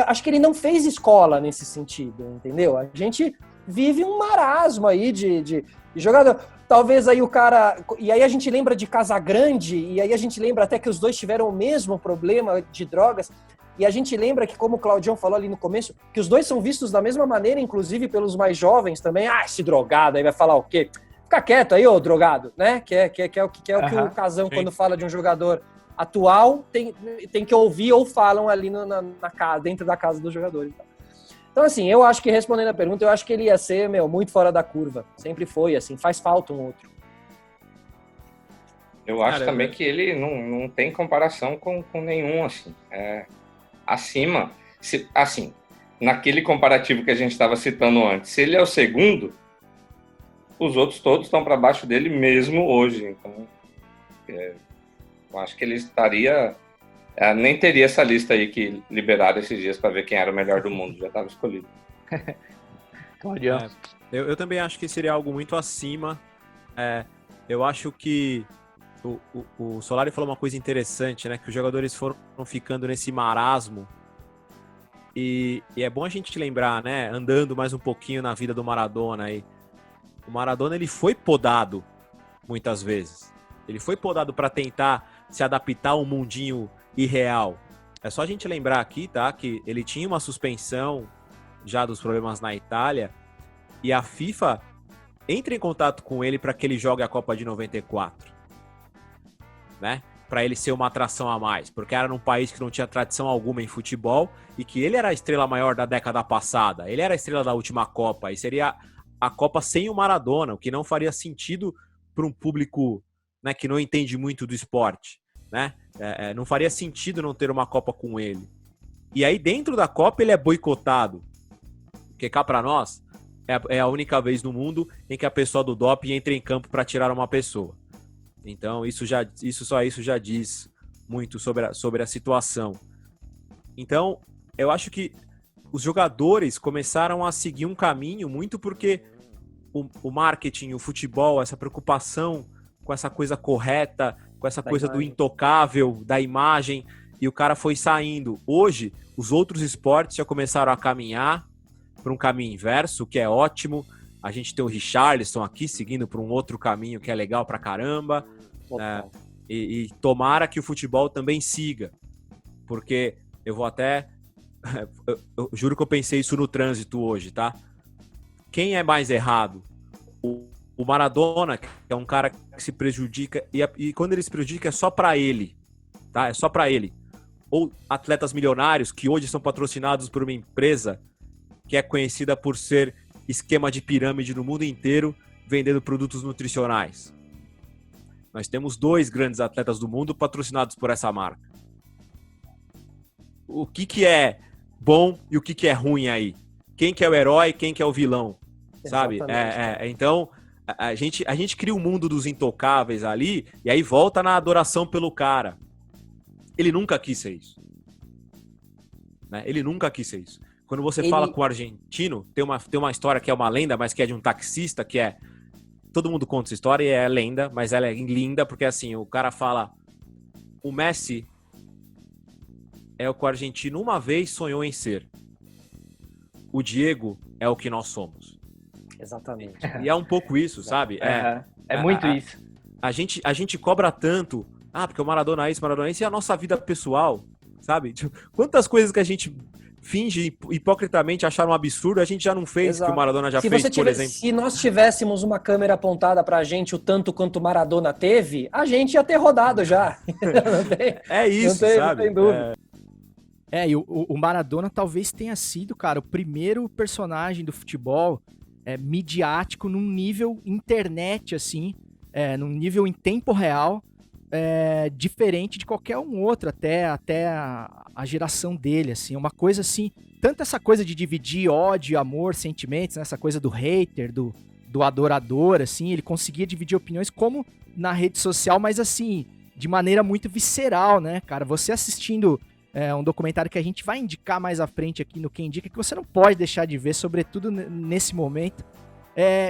acho que ele não fez escola nesse sentido, entendeu? A gente vive um marasmo aí de jogador. Talvez aí o cara... E aí a gente lembra de Casagrande, e aí a gente lembra até que os dois tiveram o mesmo problema de drogas. E a gente lembra que, como o Claudião falou ali no começo, que os dois são vistos da mesma maneira, inclusive pelos mais jovens também. Esse drogado aí vai falar o quê? Fica quieto aí, ô drogado, né? Que é o que o Casão, quando fala de um jogador atual, tem que ouvir ou falam ali na casa, dentro da casa dos jogadores. Então, assim, eu acho que, respondendo a pergunta, eu acho que ele ia ser, muito fora da curva. Sempre foi, assim, faz falta um outro. Eu acho também que ele não tem comparação com nenhum, assim. Acima, assim, naquele comparativo que a gente estava citando antes, se ele é o segundo, os outros todos estão para baixo dele mesmo hoje. Então, eu acho que ele estaria... nem teria essa lista aí que liberaram esses dias para ver quem era o melhor do mundo, já estava escolhido. Claudião. Eu também acho que seria algo muito acima. Eu acho que o Solari falou uma coisa interessante, né? Que os jogadores foram ficando nesse marasmo. E é bom a gente lembrar, né? Andando mais um pouquinho na vida do Maradona aí. O Maradona, ele foi podado muitas vezes. Ele foi podado para tentar se adaptar ao mundinho irreal. É só a gente lembrar aqui, tá? Que ele tinha uma suspensão já dos problemas na Itália e a FIFA entra em contato com ele para que ele jogue a Copa de 94. Né? Para ele ser uma atração a mais, porque era num país que não tinha tradição alguma em futebol e que ele era a estrela maior da década passada, ele era a estrela da última Copa e seria a Copa sem o Maradona, o que não faria sentido para um público, né, que não entende muito do esporte, né? Não faria sentido não ter uma Copa com ele. E aí dentro da Copa ele é boicotado, porque cá para nós é a única vez no mundo em que a pessoa do doping entra em campo para tirar uma pessoa. Então, isso já diz muito sobre a situação. Então, eu acho que os jogadores começaram a seguir um caminho muito porque o marketing, o futebol, essa preocupação com essa coisa correta, com essa coisa do intocável, da imagem, e o cara foi saindo. Hoje, os outros esportes já começaram a caminhar para um caminho inverso, que é ótimo. A gente tem o Richarlison aqui seguindo por um outro caminho que é legal pra caramba. E tomara que o futebol também siga. Porque eu vou até... eu juro que eu pensei isso no trânsito hoje, tá? Quem é mais errado? O Maradona, que é um cara que se prejudica, e quando ele se prejudica é só pra ele, tá? É só pra ele. Ou atletas milionários que hoje são patrocinados por uma empresa que é conhecida por ser esquema de pirâmide no mundo inteiro, vendendo produtos nutricionais. Nós temos 2 grandes atletas do mundo patrocinados por essa marca. O que é bom e o que é ruim aí? Quem que é o herói, quem que é o vilão? Sabe? Então, a gente cria um mundo dos intocáveis ali e aí volta na adoração pelo cara. Ele nunca quis ser isso. Né? Ele nunca quis ser isso. Quando você fala com o argentino, tem uma história que é uma lenda, mas que é de um taxista, que é... Todo mundo conta essa história e é lenda, mas ela é linda, porque assim, o cara fala... O Messi é o que o argentino uma vez sonhou em ser. O Diego é o que nós somos. Exatamente. E é um pouco isso, sabe? É muito isso. A gente cobra tanto... porque o Maradona é isso, e a nossa vida pessoal, sabe? Tipo, quantas coisas que a gente... finge hipocritamente achar um absurdo, a gente já não fez. Exato. Que o Maradona já fez, por exemplo. Se nós tivéssemos uma câmera apontada pra gente o tanto quanto o Maradona teve, a gente ia ter rodado já. É isso, sabe? Não tem dúvida. E o Maradona talvez tenha sido, cara, o primeiro personagem do futebol midiático num nível internet, assim, num nível em tempo real, diferente de qualquer um outro, até a geração dele, assim, uma coisa assim, tanto essa coisa de dividir ódio, amor, sentimentos, né, essa coisa do hater, do adorador, assim, ele conseguia dividir opiniões como na rede social, mas assim, de maneira muito visceral, né, cara, você assistindo um documentário que a gente vai indicar mais à frente aqui no Quem Indica, que você não pode deixar de ver, sobretudo nesse momento,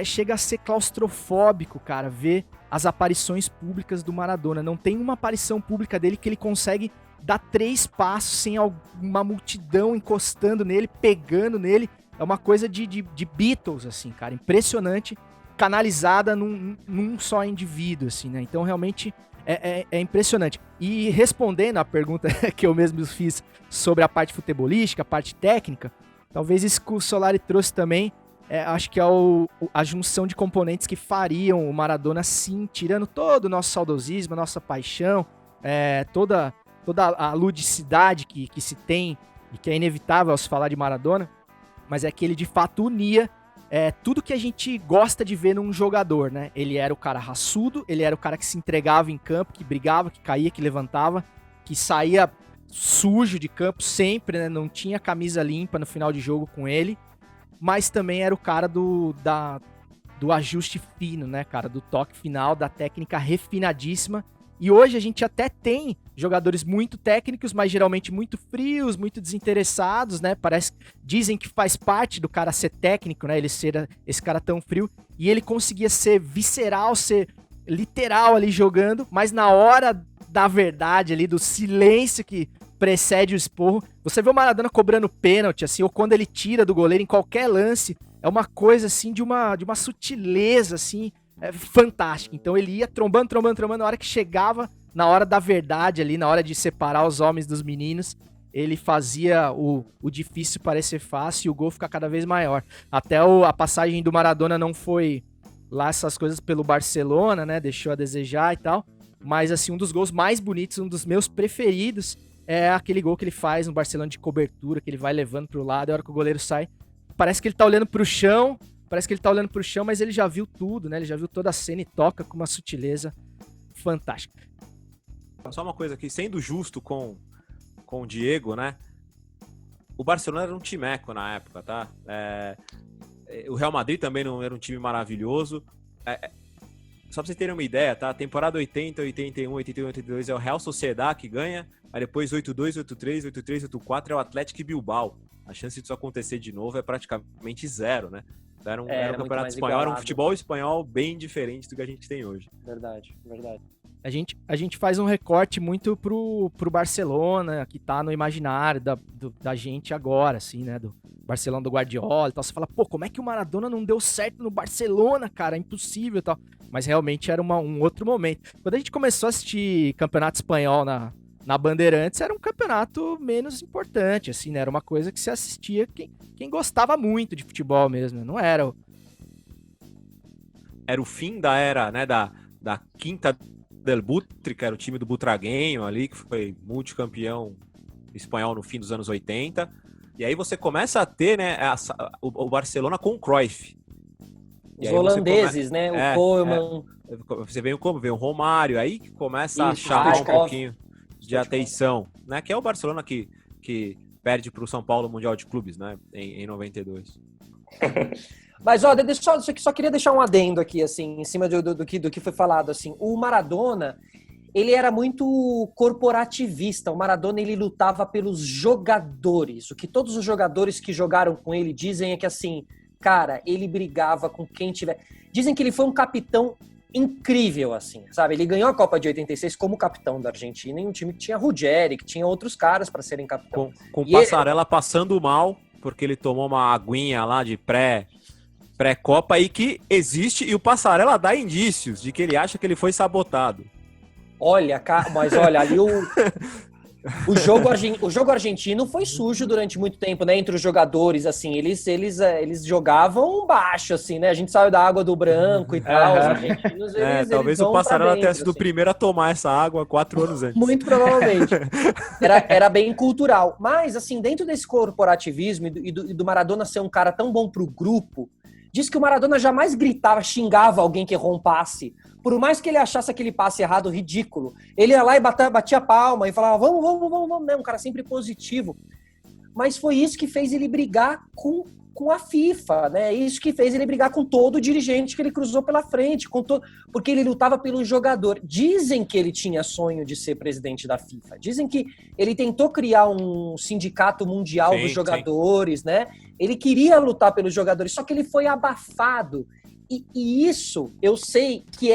chega a ser claustrofóbico, cara, ver as aparições públicas do Maradona. Não tem uma aparição pública dele que ele consegue dar 3 passos sem uma multidão encostando nele, pegando nele. É uma coisa de Beatles, assim, cara, impressionante, canalizada num só indivíduo, assim, né? Então, realmente, é impressionante. E respondendo a pergunta que eu mesmo fiz sobre a parte futebolística, a parte técnica, talvez isso que o Solari trouxe também, acho que é a junção de componentes que fariam o Maradona, sim, tirando todo o nosso saudosismo, a nossa paixão, toda a ludicidade que se tem e que é inevitável ao se falar de Maradona, mas é que ele de fato unia tudo que a gente gosta de ver num jogador, né? Ele era o cara raçudo, ele era o cara que se entregava em campo, que brigava, que caía, que levantava, que saía sujo de campo sempre, né? Não tinha camisa limpa no final de jogo com ele, mas também era o cara do ajuste fino, né, cara? Do toque final, da técnica refinadíssima. E hoje a gente até tem jogadores muito técnicos, mas geralmente muito frios, muito desinteressados, né? Dizem que faz parte do cara ser técnico, né? Ele ser esse cara tão frio. E ele conseguia ser visceral, ser literal ali jogando, mas na hora da verdade ali, do silêncio que precede o esporro, você vê o Maradona cobrando pênalti, assim, ou quando ele tira do goleiro em qualquer lance, é uma coisa, assim, de uma sutileza, assim, fantástica. Então ele ia trombando, na hora que chegava, na hora da verdade ali, na hora de separar os homens dos meninos, ele fazia o difícil parecer fácil e o gol ficar cada vez maior. Até a passagem do Maradona não foi lá essas coisas pelo Barcelona, né, deixou a desejar e tal, mas assim, um dos gols mais bonitos, um dos meus preferidos, é aquele gol que ele faz no Barcelona de cobertura, que ele vai levando pro lado, e a hora que o goleiro sai, parece que ele tá olhando pro chão, mas ele já viu tudo, né? Ele já viu toda a cena e toca com uma sutileza fantástica. Só uma coisa aqui, sendo justo com o Diego, né? O Barcelona era um timeco na época, tá? O Real Madrid também não era um time maravilhoso. Só pra vocês terem uma ideia, tá? Temporada 80, 81, 81, 82 é o Real Sociedad que ganha. Aí depois 82, 83, 83, 84 é o Atlético Bilbao. A chance disso acontecer de novo é praticamente zero, né? Era um campeonato espanhol, era um futebol espanhol bem diferente do que a gente tem hoje. Verdade. A gente faz um recorte muito pro Barcelona, que tá no imaginário da gente agora, assim, né? Do Barcelona do Guardiola e tal. Você fala, pô, como é que o Maradona não deu certo no Barcelona, cara? É impossível e tal. Mas realmente era um outro momento. Quando a gente começou a assistir campeonato espanhol na Bandeirantes, era um campeonato menos importante, assim, né? Era uma coisa que se assistia quem gostava muito de futebol mesmo, não era Era o fim da era, né, da Quinta del Butri, que era o time do Butragueño ali, que foi multicampeão espanhol no fim dos anos 80. E aí você começa a ter, né, o Barcelona com o Cruyff. Os holandeses, né? O Koeman. Você vem o Romário, aí que começa a chamar um pouquinho de atenção, né? Que é o Barcelona que perde para o São Paulo Mundial de Clubes, né? Em 92. Mas, ó, só queria deixar um adendo aqui, assim, em cima do que foi falado, assim. O Maradona, ele era muito corporativista. O Maradona, ele lutava pelos jogadores. O que todos os jogadores que jogaram com ele dizem é que, assim, cara, ele brigava com quem tiver... Dizem que ele foi um capitão incrível, assim, sabe? Ele ganhou a Copa de 86 como capitão da Argentina em um time que tinha Ruggeri, que tinha outros caras para serem capitão. Com Passarella passando mal, porque ele tomou uma aguinha lá de pré-Copa e que existe, e o Passarella dá indícios de que ele acha que ele foi sabotado. Olha, mas olha, ali o jogo argentino foi sujo durante muito tempo, né? Entre os jogadores, assim, eles jogavam baixo, assim, né? A gente saiu da água do branco e tal. Os argentinos, talvez o Passarella tenha sido o primeiro a tomar essa água 4 anos antes. Muito provavelmente. Era bem cultural. Mas, assim, dentro desse corporativismo e do Maradona ser um cara tão bom pro grupo, diz que o Maradona jamais xingava alguém que errou um passe. Por mais que ele achasse aquele passe errado ridículo, ele ia lá e batia a palma e falava, vamos, né? Um cara sempre positivo. Mas foi isso que fez ele brigar com a FIFA, né? Isso que fez ele brigar com todo o dirigente que ele cruzou pela frente, porque ele lutava pelo jogador. Dizem que ele tinha sonho de ser presidente da FIFA. Dizem que ele tentou criar um sindicato mundial dos jogadores, né? Ele queria lutar pelos jogadores, só que ele foi abafado. E isso, eu sei que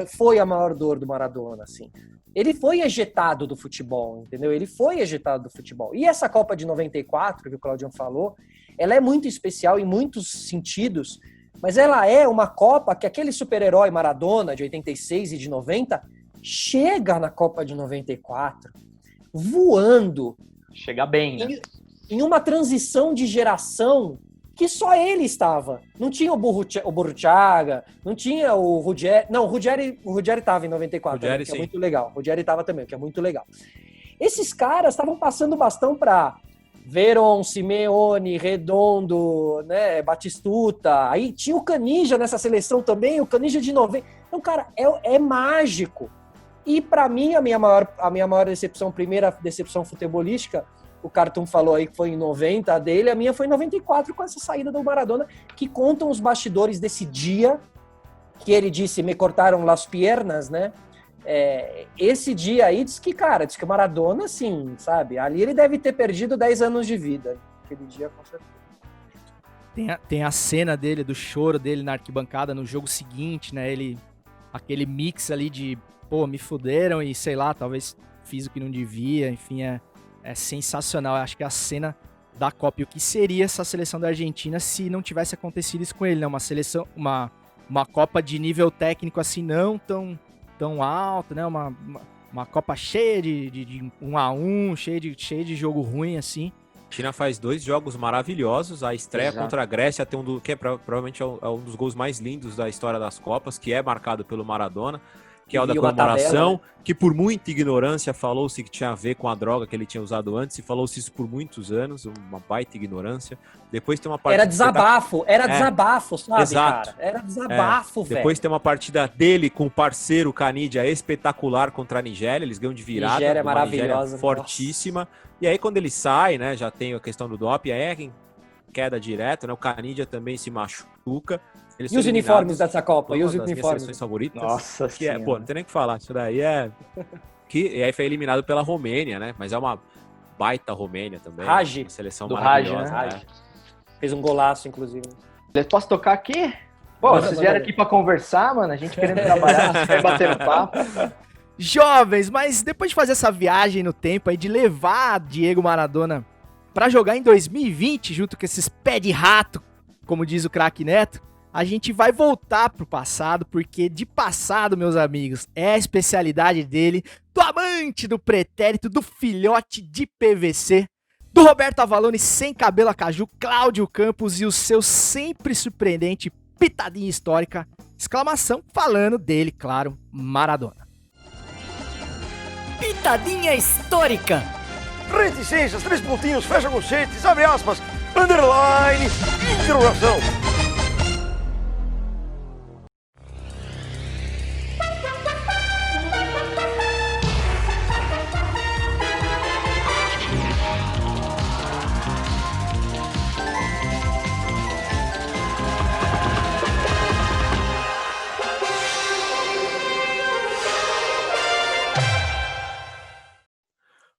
foi a maior dor do Maradona, assim. Ele foi ejetado do futebol, entendeu? Ele foi ejetado do futebol. E essa Copa de 94, que o Claudião falou, ela é muito especial em muitos sentidos, mas ela é uma Copa que aquele super-herói Maradona, de 86 e de 90, chega na Copa de 94 voando Chega bem, né? em uma transição de geração que só ele estava. Não tinha o Burruchaga, não tinha o Ruggeri. Não, o Ruggeri estava em 94, Ruggeri, que é sim. muito legal. O Ruggeri estava também, que é muito legal. Esses caras estavam passando o bastão para Veron, Simeone, Redondo, né, Batistuta. Aí tinha o Canija nessa seleção também, o Canija de 90. Então, cara, é mágico. E para mim, a minha maior decepção, primeira decepção futebolística, o Cartoon falou aí que foi em 90 a dele, a minha foi em 94 com essa saída do Maradona, que contam os bastidores desse dia, que ele disse, me cortaram las piernas, né? Esse dia aí diz que o Maradona, assim, sabe? Ali ele deve ter perdido 10 anos de vida. Aquele dia, com certeza. Tem a cena dele, do choro dele na arquibancada no jogo seguinte, né? Aquele mix ali de, pô, me fuderam e sei lá, talvez fiz o que não devia, enfim, é sensacional. Eu acho que a cena da Copa, e o que seria essa seleção da Argentina se não tivesse acontecido isso com ele, né? Uma seleção, uma Copa de nível técnico assim, não tão alto, né? Uma Copa cheia de 1-1, cheia de jogo ruim, assim. A China faz 2 jogos maravilhosos. A estreia contra a Grécia tem que provavelmente é um dos gols mais lindos da história das Copas, que é marcado pelo Maradona, que é o da comemoração, tabela, né? Que por muita ignorância falou-se que tinha a ver com a droga que ele tinha usado antes, e falou-se isso por muitos anos, uma baita ignorância. Depois tem uma partida... Era desabafo, sabe, exato. cara? Era desabafo, velho. Depois tem uma partida dele com o parceiro Canidia espetacular contra a Nigéria, eles ganham de virada. Nigéria é maravilhosa. Fortíssima. Nossa. E aí quando ele sai, né, já tem a questão do doping, aí é queda direto, né, o Canidia também se machuca. E os uniformes dessa Copa? E os uniformes? Minhas seleções favoritas. Nossa Senhora. Pô, não tem nem o que falar. Isso daí e aí foi eliminado pela Romênia, né? Mas é uma baita Romênia também. Raj. Uma seleção do maravilhosa. Raj, né? Fez um golaço, inclusive. Posso tocar aqui? Pô, vocês vieram aqui pra conversar, mano. A gente querendo trabalhar, quer bater papo. Jovens, mas depois de fazer essa viagem no tempo aí, de levar Diego Maradona pra jogar em 2020, junto com esses pé de rato, como diz o craque Neto, a gente vai voltar pro passado, porque de passado, meus amigos, é a especialidade dele, do amante do pretérito, do filhote de PVC, do Roberto Avalone sem cabelo a caju, Cláudio Campos e o seu sempre surpreendente pitadinha histórica, exclamação, falando dele, claro, Maradona. Pitadinha histórica. Reticências, 3 pontinhos, fecha conchetes, abre aspas, underline, interrogação.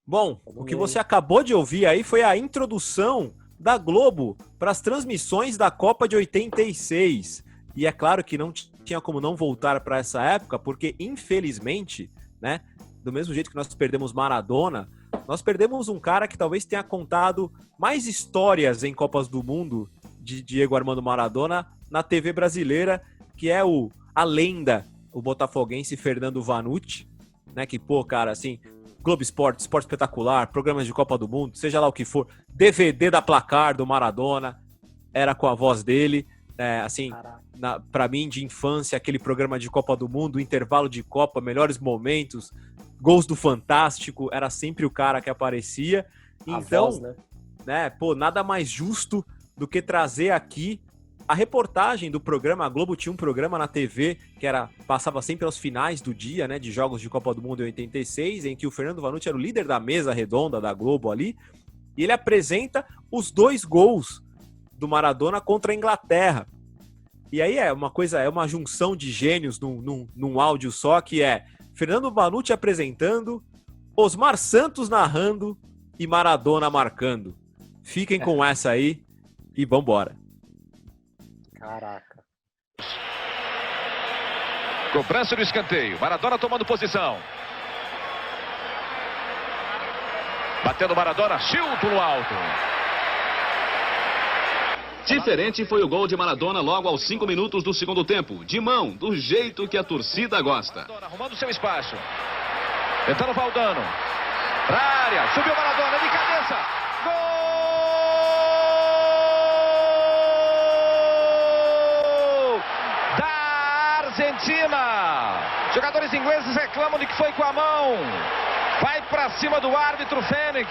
Bom, o que você acabou de ouvir aí foi a introdução da Globo para as transmissões da Copa de 86. E é claro que não tinha como não voltar para essa época, porque infelizmente, né, do mesmo jeito que nós perdemos Maradona, nós perdemos um cara que talvez tenha contado mais histórias em Copas do Mundo de Diego Armando Maradona na TV brasileira, que é a lenda, o botafoguense Fernando Vanucci, né, que, pô, cara, assim... Globo Esporte, Esporte Espetacular, programas de Copa do Mundo, seja lá o que for, DVD da Placar do Maradona, era com a voz dele, assim, pra mim de infância, aquele programa de Copa do Mundo, intervalo de Copa, melhores momentos, gols do Fantástico, era sempre o cara que aparecia. Então, voz, né, pô, nada mais justo do que trazer aqui a reportagem do programa. A Globo tinha um programa na TV que passava sempre aos finais do dia, né, de jogos de Copa do Mundo em 86, em que o Fernando Vanucci era o líder da mesa redonda da Globo ali, e ele apresenta os 2 gols do Maradona contra a Inglaterra. E aí é uma junção de gênios num áudio só, que é Fernando Vanucci apresentando, Osmar Santos narrando e Maradona marcando. Fiquem com essa aí e vambora. Caraca. Cobrança do escanteio. Maradona tomando posição. Batendo Maradona. Chilton no alto. Diferente foi o gol de Maradona logo aos 5 minutos do segundo tempo. De mão, do jeito que a torcida gosta. Maradona arrumando seu espaço. Tentando Valdano. Pra área. Subiu Maradona de cabeça. Gol da Argentina. Jogadores ingleses reclamam de que foi com a mão. Vai pra cima do árbitro Fênix.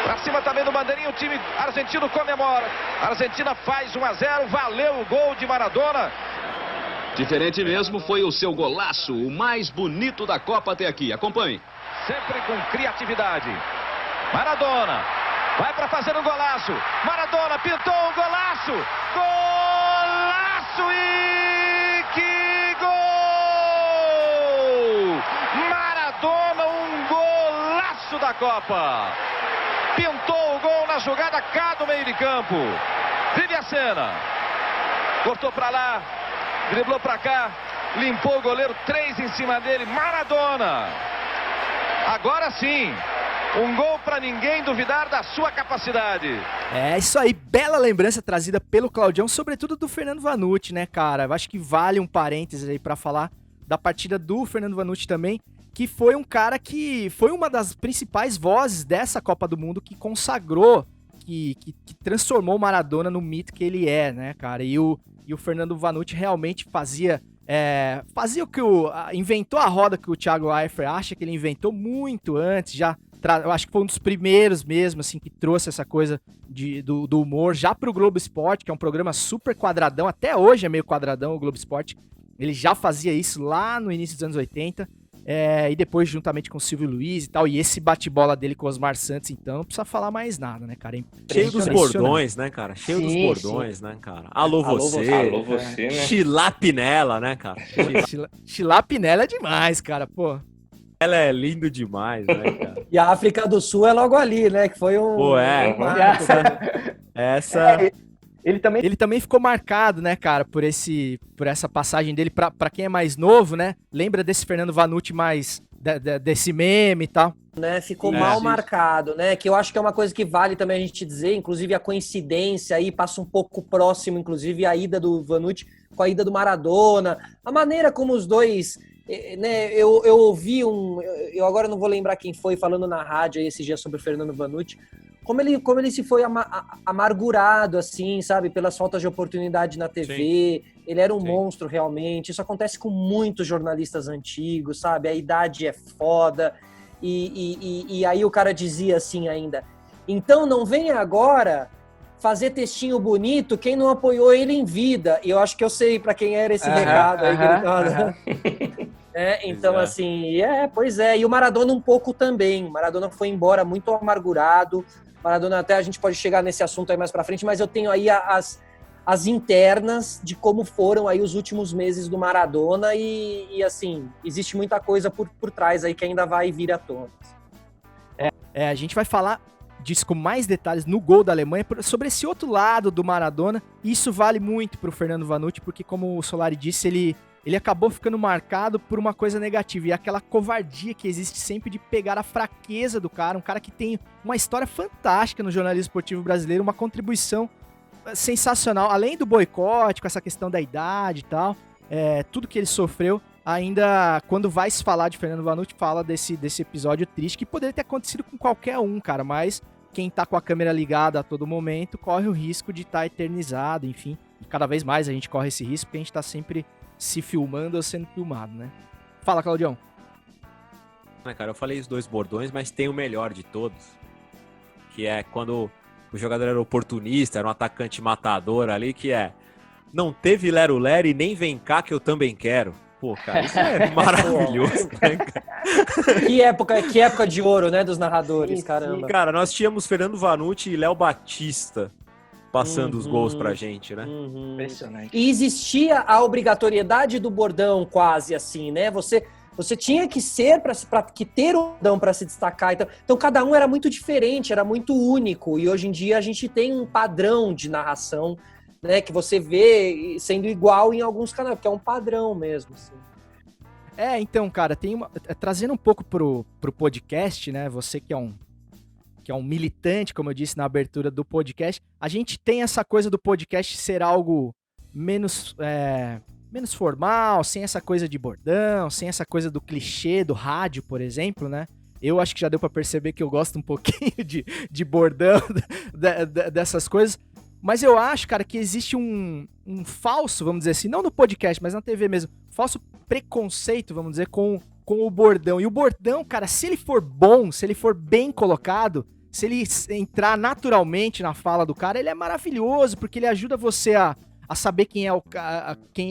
Pra cima também do bandeirinho, o time argentino comemora. A Argentina faz 1-0, valeu o gol de Maradona. Diferente mesmo foi o seu golaço, o mais bonito da Copa até aqui. Acompanhe. Sempre com criatividade. Maradona vai para fazer um golaço. Maradona pintou um golaço. Golaço e que gol! Maradona, um golaço da Copa. Pintou o gol na jogada cá do meio de campo. Vive a cena. Cortou para lá, driblou para cá, limpou o goleiro, 3 em cima dele. Maradona. Agora sim, um gol para ninguém duvidar da sua capacidade. É isso aí, bela lembrança trazida pelo Claudião, sobretudo do Fernando Vanucci, né, cara? Eu acho que vale um parênteses aí pra falar da partida do Fernando Vanucci também, que foi um cara que foi uma das principais vozes dessa Copa do Mundo, que consagrou, que transformou o Maradona no mito que ele é, né, cara? E o Fernando Vanucci realmente fazia o que inventou a roda que o Thiago Leifert acha que ele inventou muito antes, eu acho que foi um dos primeiros mesmo, assim, que trouxe essa coisa do humor já pro Globo Esporte, que é um programa super quadradão, até hoje é meio quadradão o Globo Esporte, ele já fazia isso lá no início dos anos 80, e depois juntamente com o Silvio Luiz e tal, e esse bate-bola dele com o Osmar Santos, então não precisa falar mais nada, né, cara? Cheio dos bordões, né, cara? Cheio dos bordões, né, cara? Alô você, né? Chilapinela, né, cara? Chilapinela é demais, cara, pô. Ela é lindo demais, né, cara? E a África do Sul é logo ali, né? Que foi um... Pô, essa... Ele também ficou marcado, né, cara, por essa passagem dele. Pra quem é mais novo, né, lembra desse Fernando Vanucci mais desse meme e tal. Né, ficou mal marcado, né, que eu acho que é uma coisa que vale também a gente dizer, inclusive a coincidência aí passa um pouco próximo, inclusive a ida do Vanucci com a ida do Maradona, a maneira como os dois, né, eu ouvi eu agora não vou lembrar quem foi falando na rádio aí esse dia sobre o Fernando Vanucci, como ele se foi amargurado, assim, sabe, pelas faltas de oportunidade na TV. Sim. Ele era um monstro, realmente. Isso acontece com muitos jornalistas antigos, sabe? A idade é foda. E aí o cara dizia assim ainda, então não venha agora fazer textinho bonito quem não apoiou ele em vida. E eu acho que eu sei para quem era esse recado aí. Então, assim, pois é. E o Maradona um pouco também. Maradona foi embora muito amargurado. Maradona, até a gente pode chegar nesse assunto aí mais pra frente, mas eu tenho aí as internas de como foram aí os últimos meses do Maradona e assim, existe muita coisa por trás aí que ainda vai vir à tona. A gente vai falar disso com mais detalhes no gol da Alemanha, sobre esse outro lado do Maradona, e isso vale muito pro Fernando Vanucci, porque como o Solari disse, ele acabou ficando marcado por uma coisa negativa, e aquela covardia que existe sempre de pegar a fraqueza do cara, um cara que tem uma história fantástica no jornalismo esportivo brasileiro, uma contribuição sensacional, além do boicote, com essa questão da idade e tal, tudo que ele sofreu, ainda quando vai se falar de Fernando Vanucci, fala desse episódio triste, que poderia ter acontecido com qualquer um, cara, mas quem tá com a câmera ligada a todo momento corre o risco de estar eternizado, enfim, e cada vez mais a gente corre esse risco, porque a gente tá sempre se filmando ou sendo filmado, né? Fala, Claudião. Cara, eu falei os 2 bordões, mas tem o melhor de todos, que é quando o jogador era oportunista, era um atacante matador ali, que não teve lero-lero e nem vem cá que eu também quero. Pô, cara, isso é maravilhoso, né, cara? Que época de ouro, né, dos narradores, caramba. Sim, cara, nós tínhamos Fernando Vanucci e Léo Batista passando os gols pra gente, né? Impressionante. E existia a obrigatoriedade do bordão quase assim, né? Você tinha que ser para ter o bordão para se destacar. Então cada um era muito diferente, era muito único. E hoje em dia a gente tem um padrão de narração, né? Que você vê sendo igual em alguns canais, porque é um padrão mesmo, assim. Então, cara, trazendo um pouco pro podcast, né? Você que é um que é um militante, como eu disse na abertura do podcast, a gente tem essa coisa do podcast ser algo menos formal, sem essa coisa de bordão, sem essa coisa do clichê do rádio, por exemplo, né? Eu acho que já deu pra perceber que eu gosto um pouquinho de bordão, dessas coisas. Mas eu acho, cara, que existe um falso, vamos dizer assim, não no podcast, mas na TV mesmo, falso preconceito, vamos dizer, com o bordão. E o bordão, cara, se ele for bom, se ele for bem colocado, se ele entrar naturalmente na fala do cara, ele é maravilhoso, porque ele ajuda você a saber quem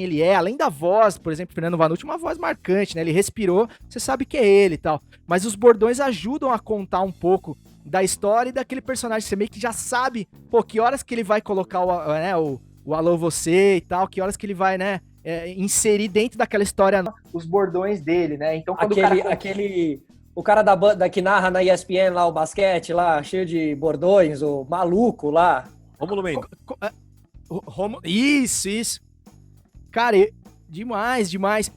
ele é, além da voz, por exemplo, Fernando Vanucci, uma voz marcante, né? Ele respirou, você sabe que é ele e tal. Mas os bordões ajudam a contar um pouco da história e daquele personagem. Você meio que já sabe, pô, que horas que ele vai colocar o alô você e tal, que horas que ele vai, né, inserir dentro daquela história Os bordões dele, né? Então, quando o cara da banda que narra na ESPN lá, o basquete lá, cheio de bordões, o maluco lá. Rômulo Mendonça. Isso. Cara, demais.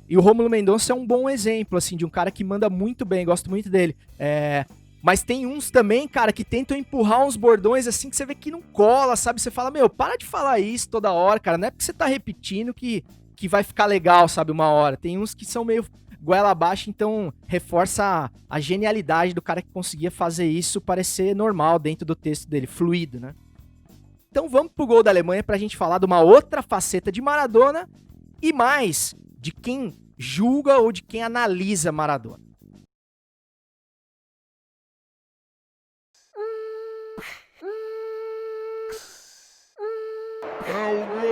E o Rômulo Mendonça é um bom exemplo, assim, de um cara que manda muito bem, gosto muito dele. Mas tem uns também, cara, que tentam empurrar uns bordões, assim, que você vê que não cola, sabe? Você fala, meu, para de falar isso toda hora, cara. Não é porque você tá repetindo que vai ficar legal, sabe, uma hora. Tem uns que são meio goela abaixo, então reforça a genialidade do cara que conseguia fazer isso parecer normal dentro do texto dele, fluido, né? Então vamos pro gol da Alemanha pra gente falar de uma outra faceta de Maradona e mais de quem julga ou de quem analisa Maradona. É o gol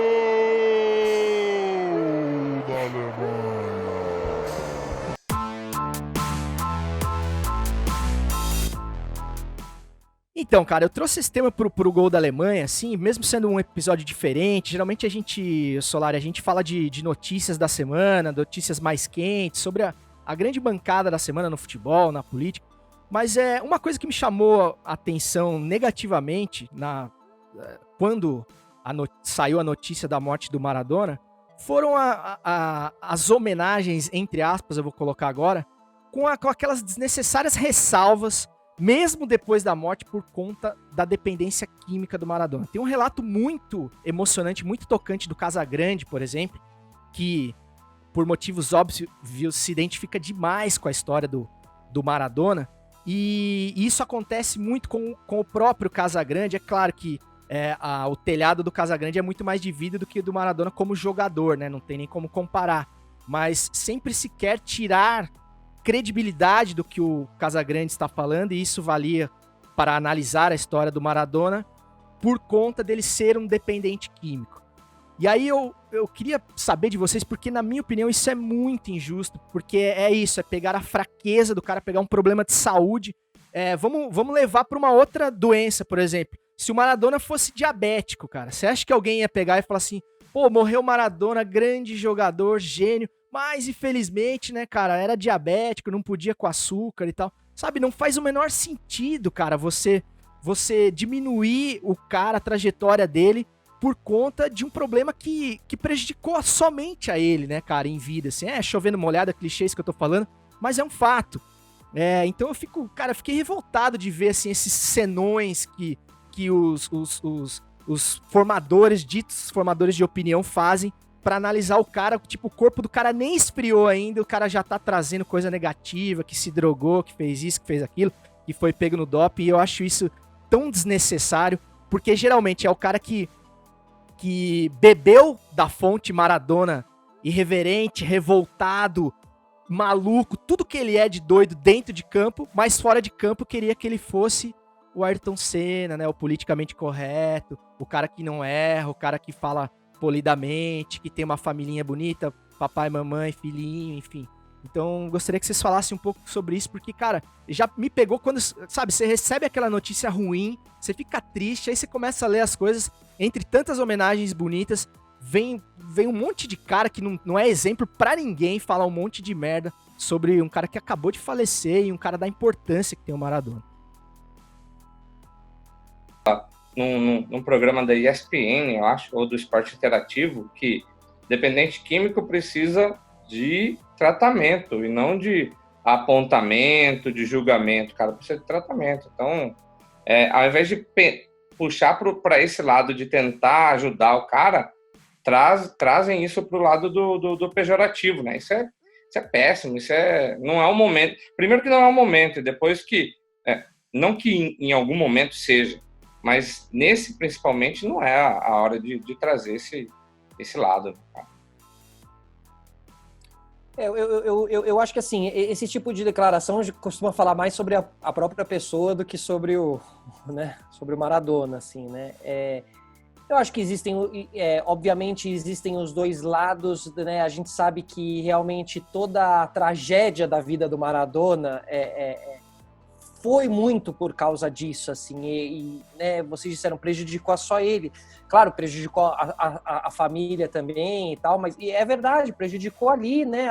da Alemanha. Então, cara, eu trouxe esse tema pro gol da Alemanha, assim, mesmo sendo um episódio diferente. Geralmente a gente fala de notícias da semana, notícias mais quentes, sobre a grande bancada da semana no futebol, na política. Mas uma coisa que me chamou a atenção negativamente quando saiu a notícia da morte do Maradona, foram as homenagens, entre aspas, eu vou colocar agora, com aquelas desnecessárias ressalvas, mesmo depois da morte, por conta da dependência química do Maradona. Tem um relato muito emocionante, muito tocante do Casagrande, por exemplo, que, por motivos óbvios, se identifica demais com a história do Maradona, e isso acontece muito com o próprio Casagrande. É claro que o telhado do Casagrande é muito mais de vida do que o do Maradona como jogador, né? Não tem nem como comparar. Mas sempre se quer tirar credibilidade do que o Casagrande está falando, e isso valia para analisar a história do Maradona por conta dele ser um dependente químico. E aí eu queria saber de vocês, porque na minha opinião isso é muito injusto, porque é pegar a fraqueza do cara, pegar um problema de saúde. Vamos levar para uma outra doença, por exemplo. Se o Maradona fosse diabético, cara, você acha que alguém ia pegar e falar assim, pô, morreu o Maradona, grande jogador, gênio, mas infelizmente, né, cara, era diabético, não podia com açúcar e tal. Sabe, não faz o menor sentido, cara, você diminuir o cara, a trajetória dele, por conta de um problema que prejudicou somente a ele, né, cara, em vida, assim. Chovendo molhado, clichês que eu tô falando, mas é um fato. Então eu fiquei revoltado de ver, assim, esses senões que os formadores, ditos formadores de opinião, fazem pra analisar o cara. Tipo, o corpo do cara nem esfriou ainda, o cara já tá trazendo coisa negativa, que se drogou, que fez isso, que fez aquilo, que foi pego no doping, e eu acho isso tão desnecessário, porque geralmente é o cara que bebeu da fonte Maradona, irreverente, revoltado, maluco, tudo que ele é de doido dentro de campo, mas fora de campo queria que ele fosse o Ayrton Senna, né, o politicamente correto, o cara que não erra, o cara que fala polidamente, que tem uma familhinha bonita, papai, mamãe, filhinho, enfim. Então, gostaria que vocês falassem um pouco sobre isso, porque, cara, já me pegou quando, sabe, você recebe aquela notícia ruim, você fica triste, aí você começa a ler as coisas, entre tantas homenagens bonitas, vem um monte de cara que não é exemplo pra ninguém, falar um monte de merda sobre um cara que acabou de falecer e um cara da importância que tem o Maradona. Num programa da ESPN, eu acho, ou do Esporte Interativo, que dependente químico precisa de tratamento e não de apontamento, de julgamento. Cara, precisa de tratamento. Então, ao invés de puxar para esse lado de tentar ajudar o cara, trazem isso para o lado do pejorativo, né? Isso é péssimo, não é o momento. Primeiro que não é o momento, e depois que, não que em algum momento seja, mas nesse principalmente não é a hora de trazer esse lado. Eu acho que assim, esse tipo de declaração costuma falar mais sobre a própria pessoa do que sobre sobre o Maradona, assim, né? Eu acho que obviamente existem os dois lados, né? A gente sabe que realmente toda a tragédia da vida do Maradona foi muito por causa disso, assim, né, vocês disseram, prejudicou só ele. Claro, prejudicou a família também e tal, mas é verdade, prejudicou ali, né,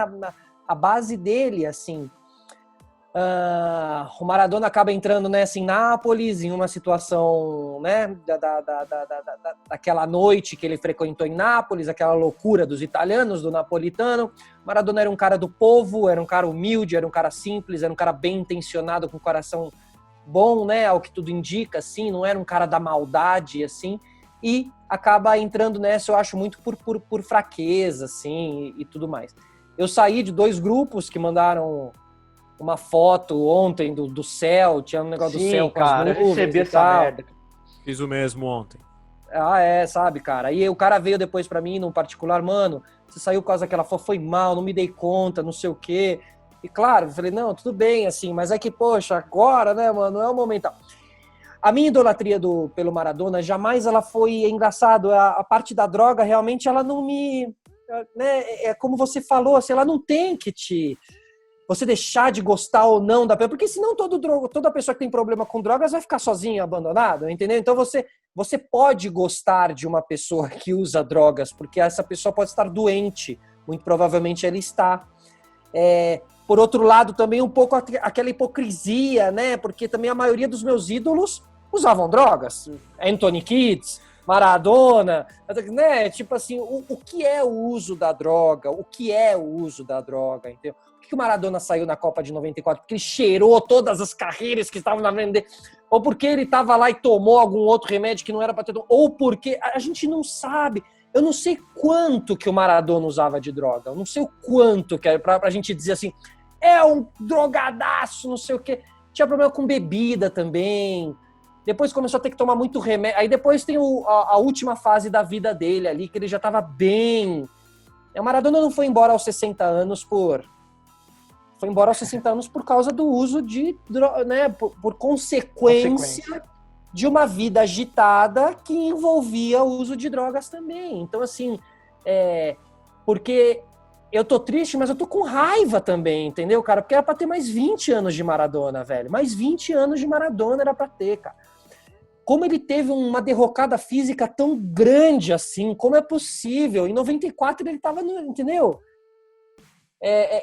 a base dele, assim. O Maradona acaba entrando nessa em Nápoles, em uma situação, né, daquela noite que ele frequentou em Nápoles, aquela loucura dos italianos, do napolitano. Maradona era um cara do povo, era um cara humilde, era um cara simples, era um cara bem intencionado, com coração bom, né, ao que tudo indica, assim, não era um cara da maldade, assim, e acaba entrando nessa, eu acho, muito por fraqueza, assim, e tudo mais. Eu saí de 2 grupos que mandaram uma foto ontem do céu, tinha um negócio do céu com as nuvens, eu recebi essa merda. Fiz o mesmo ontem. Sabe, cara. Aí o cara veio depois pra mim, num particular, mano, você saiu por causa daquela foto, foi mal, não me dei conta, não sei o quê. E claro, eu falei, não, tudo bem, assim, mas é que, poxa, agora, né, mano, não é o momento. A minha idolatria pelo Maradona, jamais ela foi, engraçado, a parte da droga, realmente, ela não me... Né, é como você falou, assim, ela não tem que você deixar de gostar ou não da pessoa, porque senão toda pessoa que tem problema com drogas vai ficar sozinha, abandonada, entendeu? Então você pode gostar de uma pessoa que usa drogas, porque essa pessoa pode estar doente, muito provavelmente ela está. Por outro lado, também um pouco aquela hipocrisia, né? Porque também a maioria dos meus ídolos usavam drogas. Anthony Kiedis, Maradona, né? Tipo assim, o que é o uso da droga? O que é o uso da droga, entendeu? Por que o Maradona saiu na Copa de 94? Porque ele cheirou todas as carreiras que estavam na frente dele? Ou porque ele estava lá e tomou algum outro remédio que não era para ter tomado? Ou porque a gente não sabe. Eu não sei quanto que o Maradona usava de droga. Eu não sei o quanto que era pra gente dizer assim, é um drogadaço, não sei o quê. Tinha problema com bebida também. Depois começou a ter que tomar muito remédio. Aí depois tem a última fase da vida dele ali, que ele já estava bem. O Maradona não foi embora aos 60 anos Foi embora aos 60 anos por causa do uso de droga, né? Por consequência de uma vida agitada que envolvia o uso de drogas também. Então, assim, porque eu tô triste, mas eu tô com raiva também, entendeu, cara? Porque era pra ter mais 20 anos de Maradona, velho. Mais 20 anos de Maradona era pra ter, cara. Como ele teve uma derrocada física tão grande assim? Como é possível? Em 94 ele tava entendeu?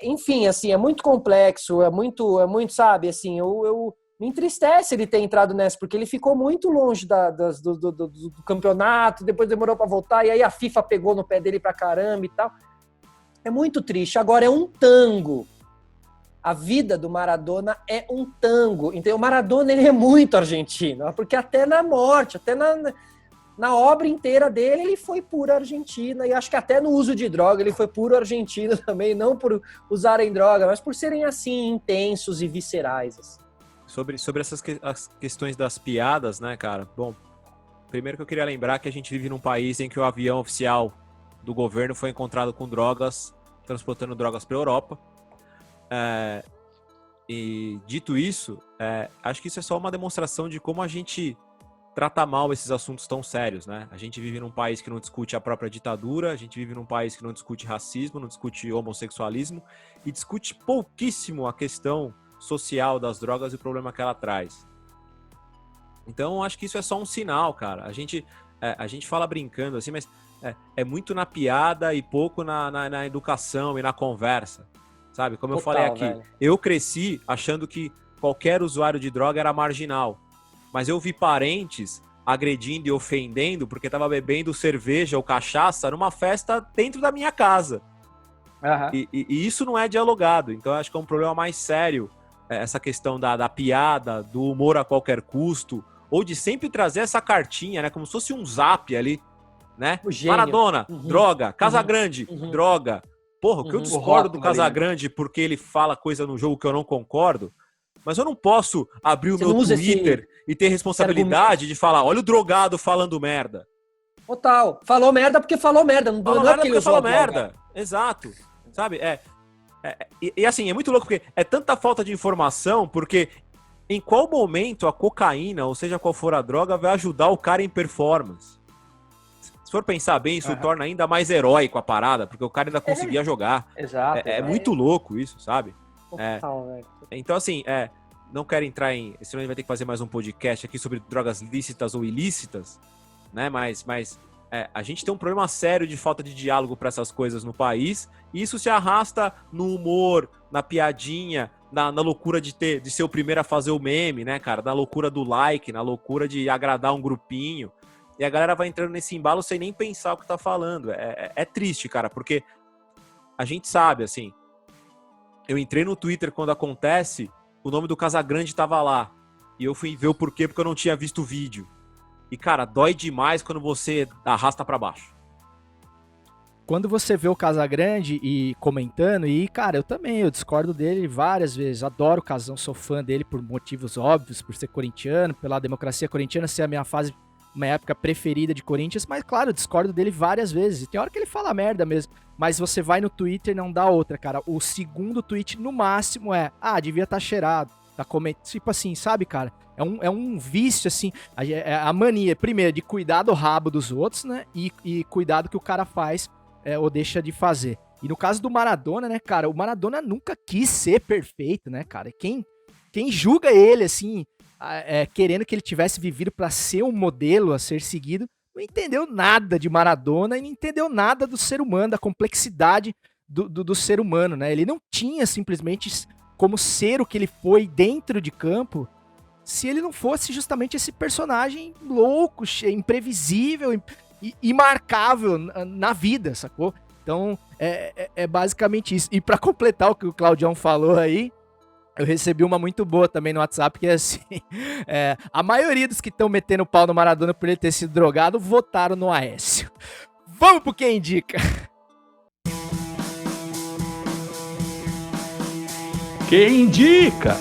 Enfim, assim, é muito complexo, é muito, sabe, assim, eu me entristece ele ter entrado nessa, porque ele ficou muito longe do campeonato, depois demorou para voltar, e aí a FIFA pegou no pé dele pra caramba e tal. É muito triste. Agora é um tango. A vida do Maradona é um tango. Então o Maradona ele é muito argentino, porque até na morte, até na obra inteira dele, ele foi puro argentino, e acho que até no uso de droga ele foi puro argentino também, não por usarem droga, mas por serem assim, intensos e viscerais. Assim. Sobre as questões das piadas, né, cara? Bom, primeiro que eu queria lembrar que a gente vive num país em que o avião oficial do governo foi encontrado com drogas, transportando drogas para a Europa. E dito isso, acho que isso é só uma demonstração de como a gente trata mal esses assuntos tão sérios, né? A gente vive num país que não discute a própria ditadura, a gente vive num país que não discute racismo, não discute homossexualismo e discute pouquíssimo a questão social das drogas e o problema que ela traz. Então, acho que isso é só um sinal, cara. A gente fala brincando assim, mas é muito na piada e pouco na educação e na conversa, sabe? Como eu falei aqui, velho. Eu cresci achando que qualquer usuário de droga era marginal. Mas eu vi parentes agredindo e ofendendo porque tava bebendo cerveja ou cachaça numa festa dentro da minha casa. Uhum. E isso não é dialogado. Então eu acho que é um problema mais sério essa questão da piada, do humor a qualquer custo, ou de sempre trazer essa cartinha, né? Como se fosse um zap ali, né? O gênio. Maradona, droga. Casagrande, droga. Porra, o que eu discordo do Casagrande porque ele fala coisa no jogo que eu não concordo, mas eu não posso abrir o meu Twitter e ter responsabilidade de falar, olha o drogado falando merda. Total. Falou merda porque falou merda. Não Falou é merda porque ele porque falou usou merda. Exato. Sabe? E assim, é muito louco porque é tanta falta de informação, porque em qual momento a cocaína, ou seja, qual for a droga, vai ajudar o cara em performance? Se for pensar bem, isso torna ainda mais heróico a parada, porque o cara ainda conseguia jogar. Exato. É muito louco isso, sabe? Total, velho. Então, assim, não quero entrar em... Senão a gente vai ter que fazer mais um podcast aqui sobre drogas lícitas ou ilícitas, né? Mas a gente tem um problema sério de falta de diálogo para essas coisas no país, e isso se arrasta no humor, na piadinha, na loucura de ser o primeiro a fazer o meme, né, cara? Na loucura do like, na loucura de agradar um grupinho. E a galera vai entrando nesse embalo sem nem pensar o que tá falando. É triste, cara, porque a gente sabe, assim... Eu entrei no Twitter quando acontece, o nome do Casagrande tava lá. E eu fui ver o porquê, porque eu não tinha visto o vídeo. E, cara, dói demais quando você arrasta pra baixo. Quando você vê o Casagrande e comentando, e, cara, eu discordo dele várias vezes. Adoro o Casão, sou fã dele por motivos óbvios, por ser corintiano, pela democracia corintiana ser a minha época preferida de Corinthians, mas, claro, eu discordo dele várias vezes. E tem hora que ele fala merda mesmo. Mas você vai no Twitter e não dá outra, cara. O segundo tweet, no máximo, devia estar cheirado. Tá comentando. Tipo assim, sabe, cara? É um vício, assim. A mania, primeiro, de cuidar do rabo dos outros, né? E cuidar do que o cara faz ou deixa de fazer. E no caso do Maradona, né, cara? O Maradona nunca quis ser perfeito, né, cara? Quem julga ele, assim, querendo que ele tivesse vivido pra ser um modelo a ser seguido, não entendeu nada de Maradona e não entendeu nada do ser humano, da complexidade do ser humano, né? Ele não tinha simplesmente como ser o que ele foi dentro de campo se ele não fosse justamente esse personagem louco, imprevisível e imarcável na vida, sacou? Então, é basicamente isso. E pra completar o que o Claudião falou aí, eu recebi uma muito boa também no WhatsApp, que é assim, a maioria dos que estão metendo pau no Maradona por ele ter sido drogado, votaram no Aécio. Vamos pro Quem Indica! Quem indica?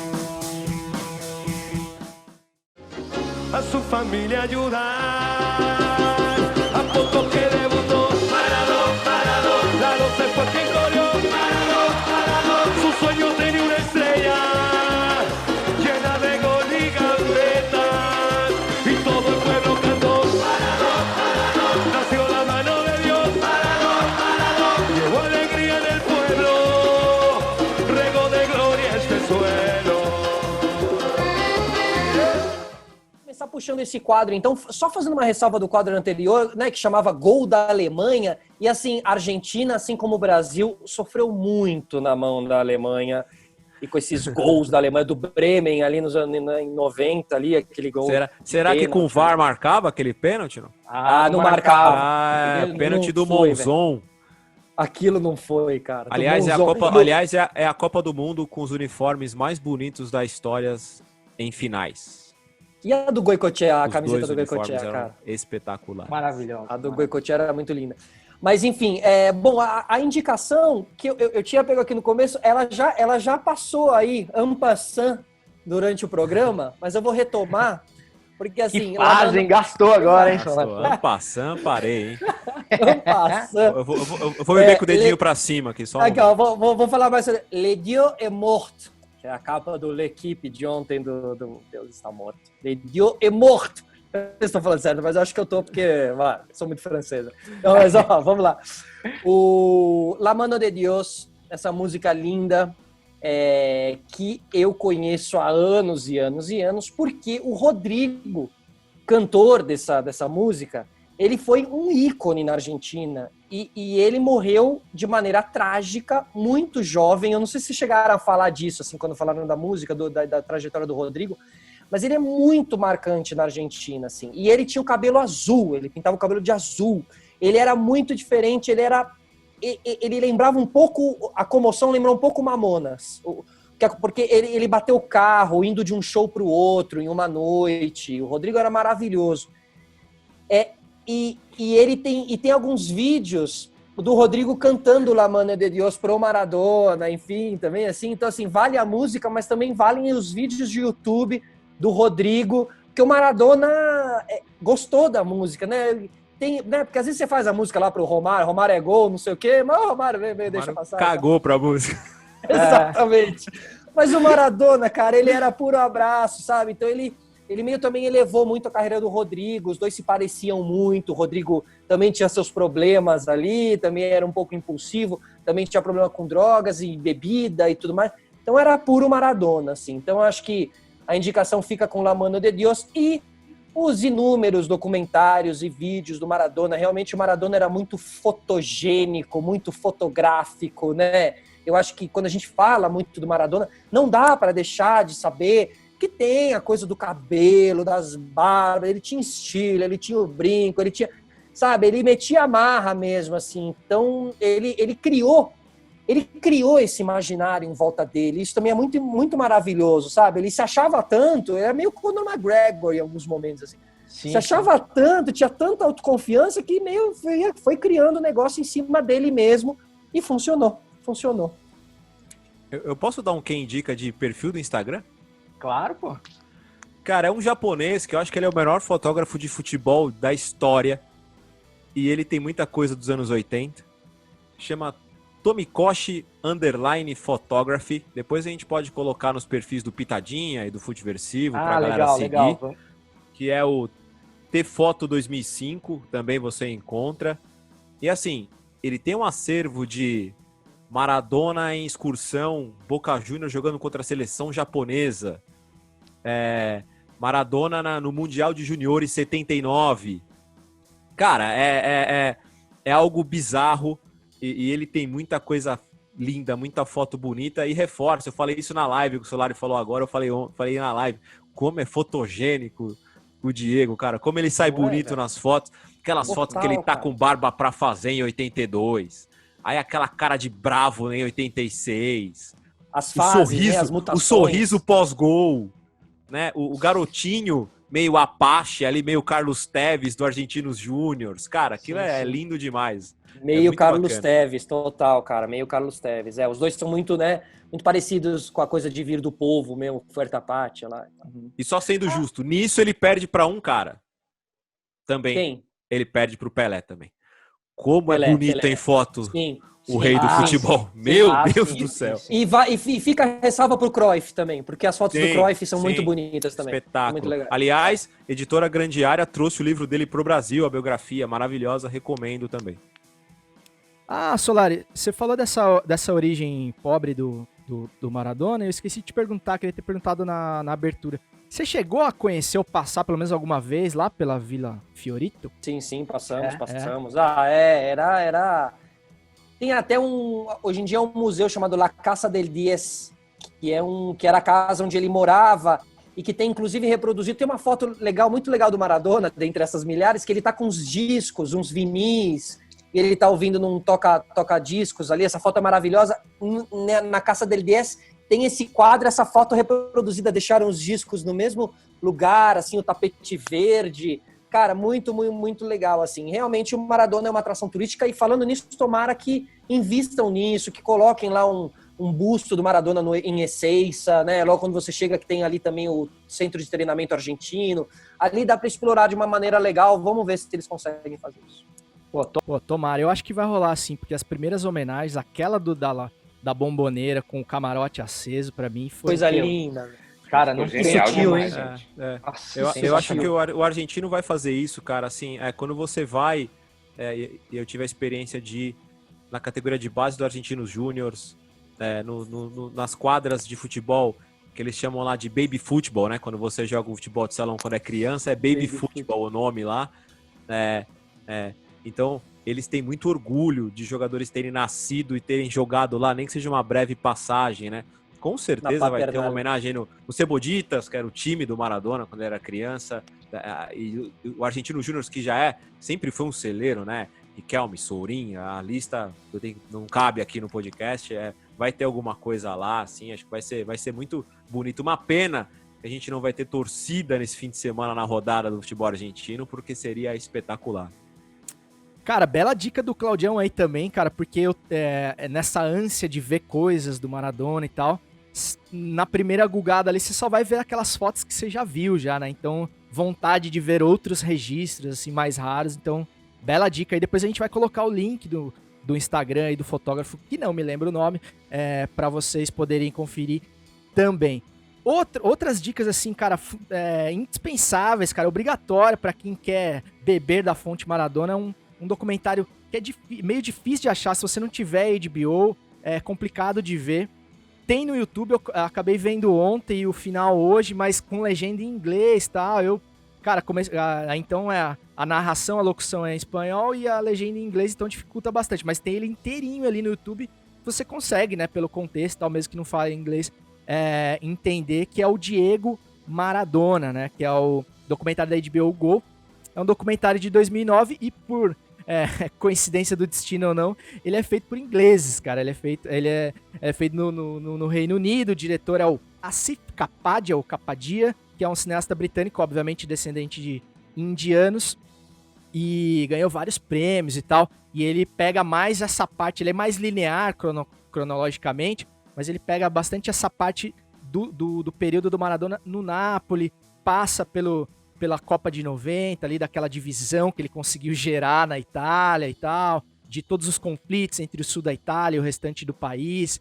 A sua família ajudar. A foto que debutó Maradona, la 12 fue quien corrió Maradona, su sueño tenía una estrella llena de gol y gambetas y todo el pueblo cantó Maradona, nació la mano de Dios Maradona, llevó alegría en el pueblo, regó de gloria este suelo. Começar puxando esse quadro, então, só fazendo uma ressalva do quadro anterior, né, que chamava Gol da Alemanha, e assim, a Argentina, assim como o Brasil, sofreu muito na mão da Alemanha, e com esses gols da Alemanha, do Bremen ali em 90, ali, aquele gol. Será que com o VAR marcava aquele pênalti? Não, não marcava. Pênalti do Monzon. Aquilo não foi, cara. Aliás, é a Copa do Mundo com os uniformes mais bonitos da história em finais. E a do Goicoechea, a camiseta do Goicoechea, cara? Espetacular. Maravilhosa. A do Goicoechea era muito linda. Mas, enfim, bom, a indicação que eu tinha pego aqui no começo, ela já passou aí, en passant, durante o programa, mas eu vou retomar, porque assim... gastou agora, hein? En passant, parei, hein? En passant. Eu vou beber com o dedinho pra cima aqui, só aqui, ó, vou falar mais sobre... Le Dieu est mort. Que é a capa do L'Equipe de ontem do Deus está morto. Le Dieu est mort. Eu estou falando certo, mas eu acho que eu tô porque sou muito francesa. Então, mas ó, vamos lá. O La Mano de Dios, essa música linda, que eu conheço há anos e anos e anos, porque o Rodrigo, cantor dessa música, ele foi um ícone na Argentina e ele morreu de maneira trágica, muito jovem. Eu não sei se chegaram a falar disso, assim, quando falaram da música, da trajetória do Rodrigo, mas ele é muito marcante na Argentina, assim. E ele tinha o cabelo azul, ele pintava o cabelo de azul. Ele era muito diferente, ele lembrava um pouco, a comoção lembrou um pouco Mamonas. Porque ele bateu o carro, indo de um show para o outro em uma noite. O Rodrigo era maravilhoso. E ele tem alguns vídeos do Rodrigo cantando La Mano de Dios pro Maradona, enfim, também assim. Então, assim, vale a música, mas também valem os vídeos de YouTube do Rodrigo, porque o Maradona gostou da música, né? Né? Porque às vezes você faz a música lá pro Romário é gol, não sei o quê, mas o Romário deixa passar. Cagou pra música. Exatamente. Mas o Maradona, cara, ele era puro abraço, sabe? Então ele meio também elevou muito a carreira do Rodrigo, os dois se pareciam muito, o Rodrigo também tinha seus problemas ali, também era um pouco impulsivo, também tinha problema com drogas e bebida e tudo mais, então era puro Maradona, assim. Então eu acho que a indicação fica com La Mano de Dios e os inúmeros documentários e vídeos do Maradona. Realmente o Maradona era muito fotogênico, muito fotográfico, né? Eu acho que quando a gente fala muito do Maradona, não dá para deixar de saber que tem a coisa do cabelo, das barbas, ele tinha estilo, ele tinha o brinco, ele tinha, sabe, ele metia a marra mesmo, assim. Então, ele criou esse imaginário em volta dele. Isso também é muito, muito maravilhoso, sabe? Ele se achava tanto, era meio Conor McGregor em alguns momentos, assim. Sim, se achava tanto, tinha tanta autoconfiança que meio foi criando um negócio em cima dele mesmo e funcionou. Eu posso dar um quem indica de perfil do Instagram? Claro, pô. Cara, é um japonês que eu acho que ele é o melhor fotógrafo de futebol da história. E ele tem muita coisa dos anos 80. Chama Tomikoshi _Photography. Depois a gente pode colocar nos perfis do Pitadinha e do Futeversivo pra galera seguir. Legal. Que é o T-Foto 2005. Também você encontra. E assim, ele tem um acervo de Maradona em excursão, Boca Juniors jogando contra a seleção japonesa, Maradona no Mundial de Juniores 79. Cara, é algo bizarro e ele tem muita coisa linda, muita foto bonita e reforça. Eu falei isso na live, que o Solari falou agora, eu falei na live, como é fotogênico o Diego, cara, como ele sai bonito nas fotos, aquelas fotos que ele tá com barba pra fazer em 82. Aí aquela cara de bravo em 86. As fases, as mutações. O sorriso pós-gol, né? O garotinho meio Apache, ali meio Carlos Tevez do Argentinos Júniors. Cara, aquilo é lindo demais. Meio Carlos Tevez, total, cara. Meio Carlos Tevez. Os dois são muito, né? Muito parecidos com a coisa de vir do povo mesmo, Fuerza Apache lá. E só sendo justo, nisso ele perde pra um cara. Também. Quem? Ele perde pro Pelé também. Como Pelé, é bonito em foto o rei do futebol. Meu Deus do céu. E fica ressalva pro Cruyff também, porque as fotos do Cruyff são muito bonitas também. Espetáculo. Muito Aliás, Editora Grande Área trouxe o livro dele pro Brasil, a biografia maravilhosa, recomendo também. Solari, você falou dessa origem pobre do Maradona, eu esqueci de te perguntar, queria ter perguntado na abertura. Você chegou a conhecer ou passar pelo menos alguma vez lá pela Vila Fiorito? Sim, passamos. Era... Tem até hoje em dia um museu chamado La Casa del Diez, que era a casa onde ele morava e que tem inclusive reproduzido. Tem uma foto muito legal do Maradona, dentre essas milhares, que ele tá com uns discos, uns vinis, e ele tá ouvindo num toca-discos ali. Essa foto é maravilhosa. Na Casa del Diez tem esse quadro, essa foto reproduzida, deixaram os discos no mesmo lugar, assim, o tapete verde. Cara, muito, muito, muito legal, assim. Realmente o Maradona é uma atração turística e falando nisso, tomara que invistam nisso, que coloquem lá um busto do Maradona em Ezeiza, né? Logo quando você chega que tem ali também o centro de treinamento argentino. Ali dá para explorar de uma maneira legal. Vamos ver se eles conseguem fazer isso. Pô, tomara. Eu acho que vai rolar assim, porque as primeiras homenagens, aquela da Bomboneira com o camarote aceso, pra mim foi... Coisa linda. Cara, não genial demais, gente. Eu acho que o argentino vai fazer isso, cara. Assim, quando você vai... eu tive a experiência de ir na categoria de base do Argentinos Júniors, nas quadras de futebol, que eles chamam lá de baby futebol, né? Quando você joga o futebol de salão quando é criança, é baby futebol o nome lá. Então, eles têm muito orgulho de jogadores terem nascido e terem jogado lá, nem que seja uma breve passagem, né? Com certeza vai ter uma homenagem no Ceboditas, que era o time do Maradona quando era criança, e o Argentino Júnior, que sempre foi um celeiro, né? Riquelme, Sourinho, a lista não cabe aqui no podcast, vai ter alguma coisa lá, assim, acho que vai ser muito bonito. Uma pena que a gente não vai ter torcida nesse fim de semana na rodada do futebol argentino, porque seria espetacular. Cara, bela dica do Claudião aí também, cara, porque nessa ânsia de ver coisas do Maradona e tal, na primeira gugada ali você só vai ver aquelas fotos que você já viu já, né? Então, vontade de ver outros registros, assim, mais raros. Então, bela dica aí. Depois a gente vai colocar o link do Instagram e do fotógrafo, que não me lembro o nome, para vocês poderem conferir também. Outras dicas, assim, cara, indispensáveis, cara, obrigatório para quem quer beber da fonte Maradona, um documentário que é meio difícil de achar. Se você não tiver HBO, é complicado de ver. Tem no YouTube, eu acabei vendo ontem o final hoje, mas com legenda em inglês e tal. Cara, então a narração, a locução é em espanhol e a legenda em inglês, então dificulta bastante. Mas tem ele inteirinho ali no YouTube, você consegue, né, pelo contexto, tal, mesmo que não fale inglês, entender que é o Diego Maradona, né, que é o documentário da HBO Go. É um documentário de 2009 e por coincidência do destino ou não, ele é feito por ingleses, cara. Ele é feito no Reino Unido. O diretor é o Asif Kapadia, que é um cineasta britânico, obviamente descendente de indianos, e ganhou vários prêmios e tal. E ele pega mais essa parte, ele é mais linear cronologicamente, mas ele pega bastante essa parte do período do Maradona no Napoli, passa pela Copa de 90, ali daquela divisão que ele conseguiu gerar na Itália e tal, de todos os conflitos entre o sul da Itália e o restante do país,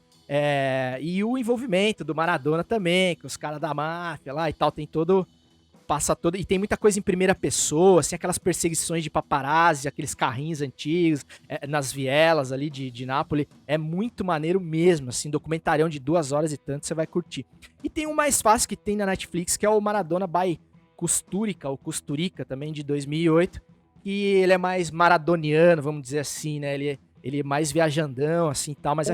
e o envolvimento do Maradona também, com os caras da máfia lá e tal, e tem muita coisa em primeira pessoa, assim, aquelas perseguições de paparazzi, aqueles carrinhos antigos, nas vielas ali de Nápoles, é muito maneiro mesmo, assim, documentarião de 2 horas e tanto, você vai curtir. E tem um mais fácil que tem na Netflix, que é o Maradona by Kusturica, ou Kusturica também, de 2008, e ele é mais maradoniano, vamos dizer assim, né, ele é mais viajandão, assim, tal, mas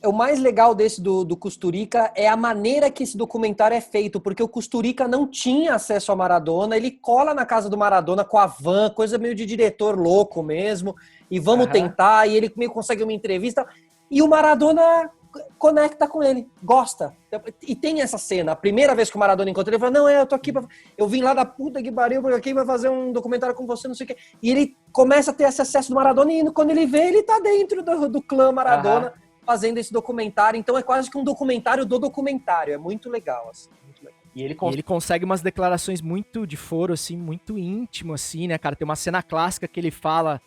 o mais legal desse do Kusturica é a maneira que esse documentário é feito, porque o Kusturica não tinha acesso a Maradona, ele cola na casa do Maradona com a van, coisa meio de diretor louco mesmo, e vamos tentar, e ele meio consegue uma entrevista, e o Maradona conecta com ele, gosta. E tem essa cena, a primeira vez que o Maradona encontra ele, fala, não, eu tô aqui, eu vim lá da puta que pariu, porque aqui vai fazer um documentário com você, não sei o quê. E ele começa a ter esse acesso do Maradona, e quando ele vê, ele tá dentro do clã Maradona, fazendo esse documentário. Então é quase que um documentário do documentário, é muito legal, assim. Muito legal. E ele consegue umas declarações muito de foro, assim, muito íntimo, assim, né, cara? Tem uma cena clássica que ele fala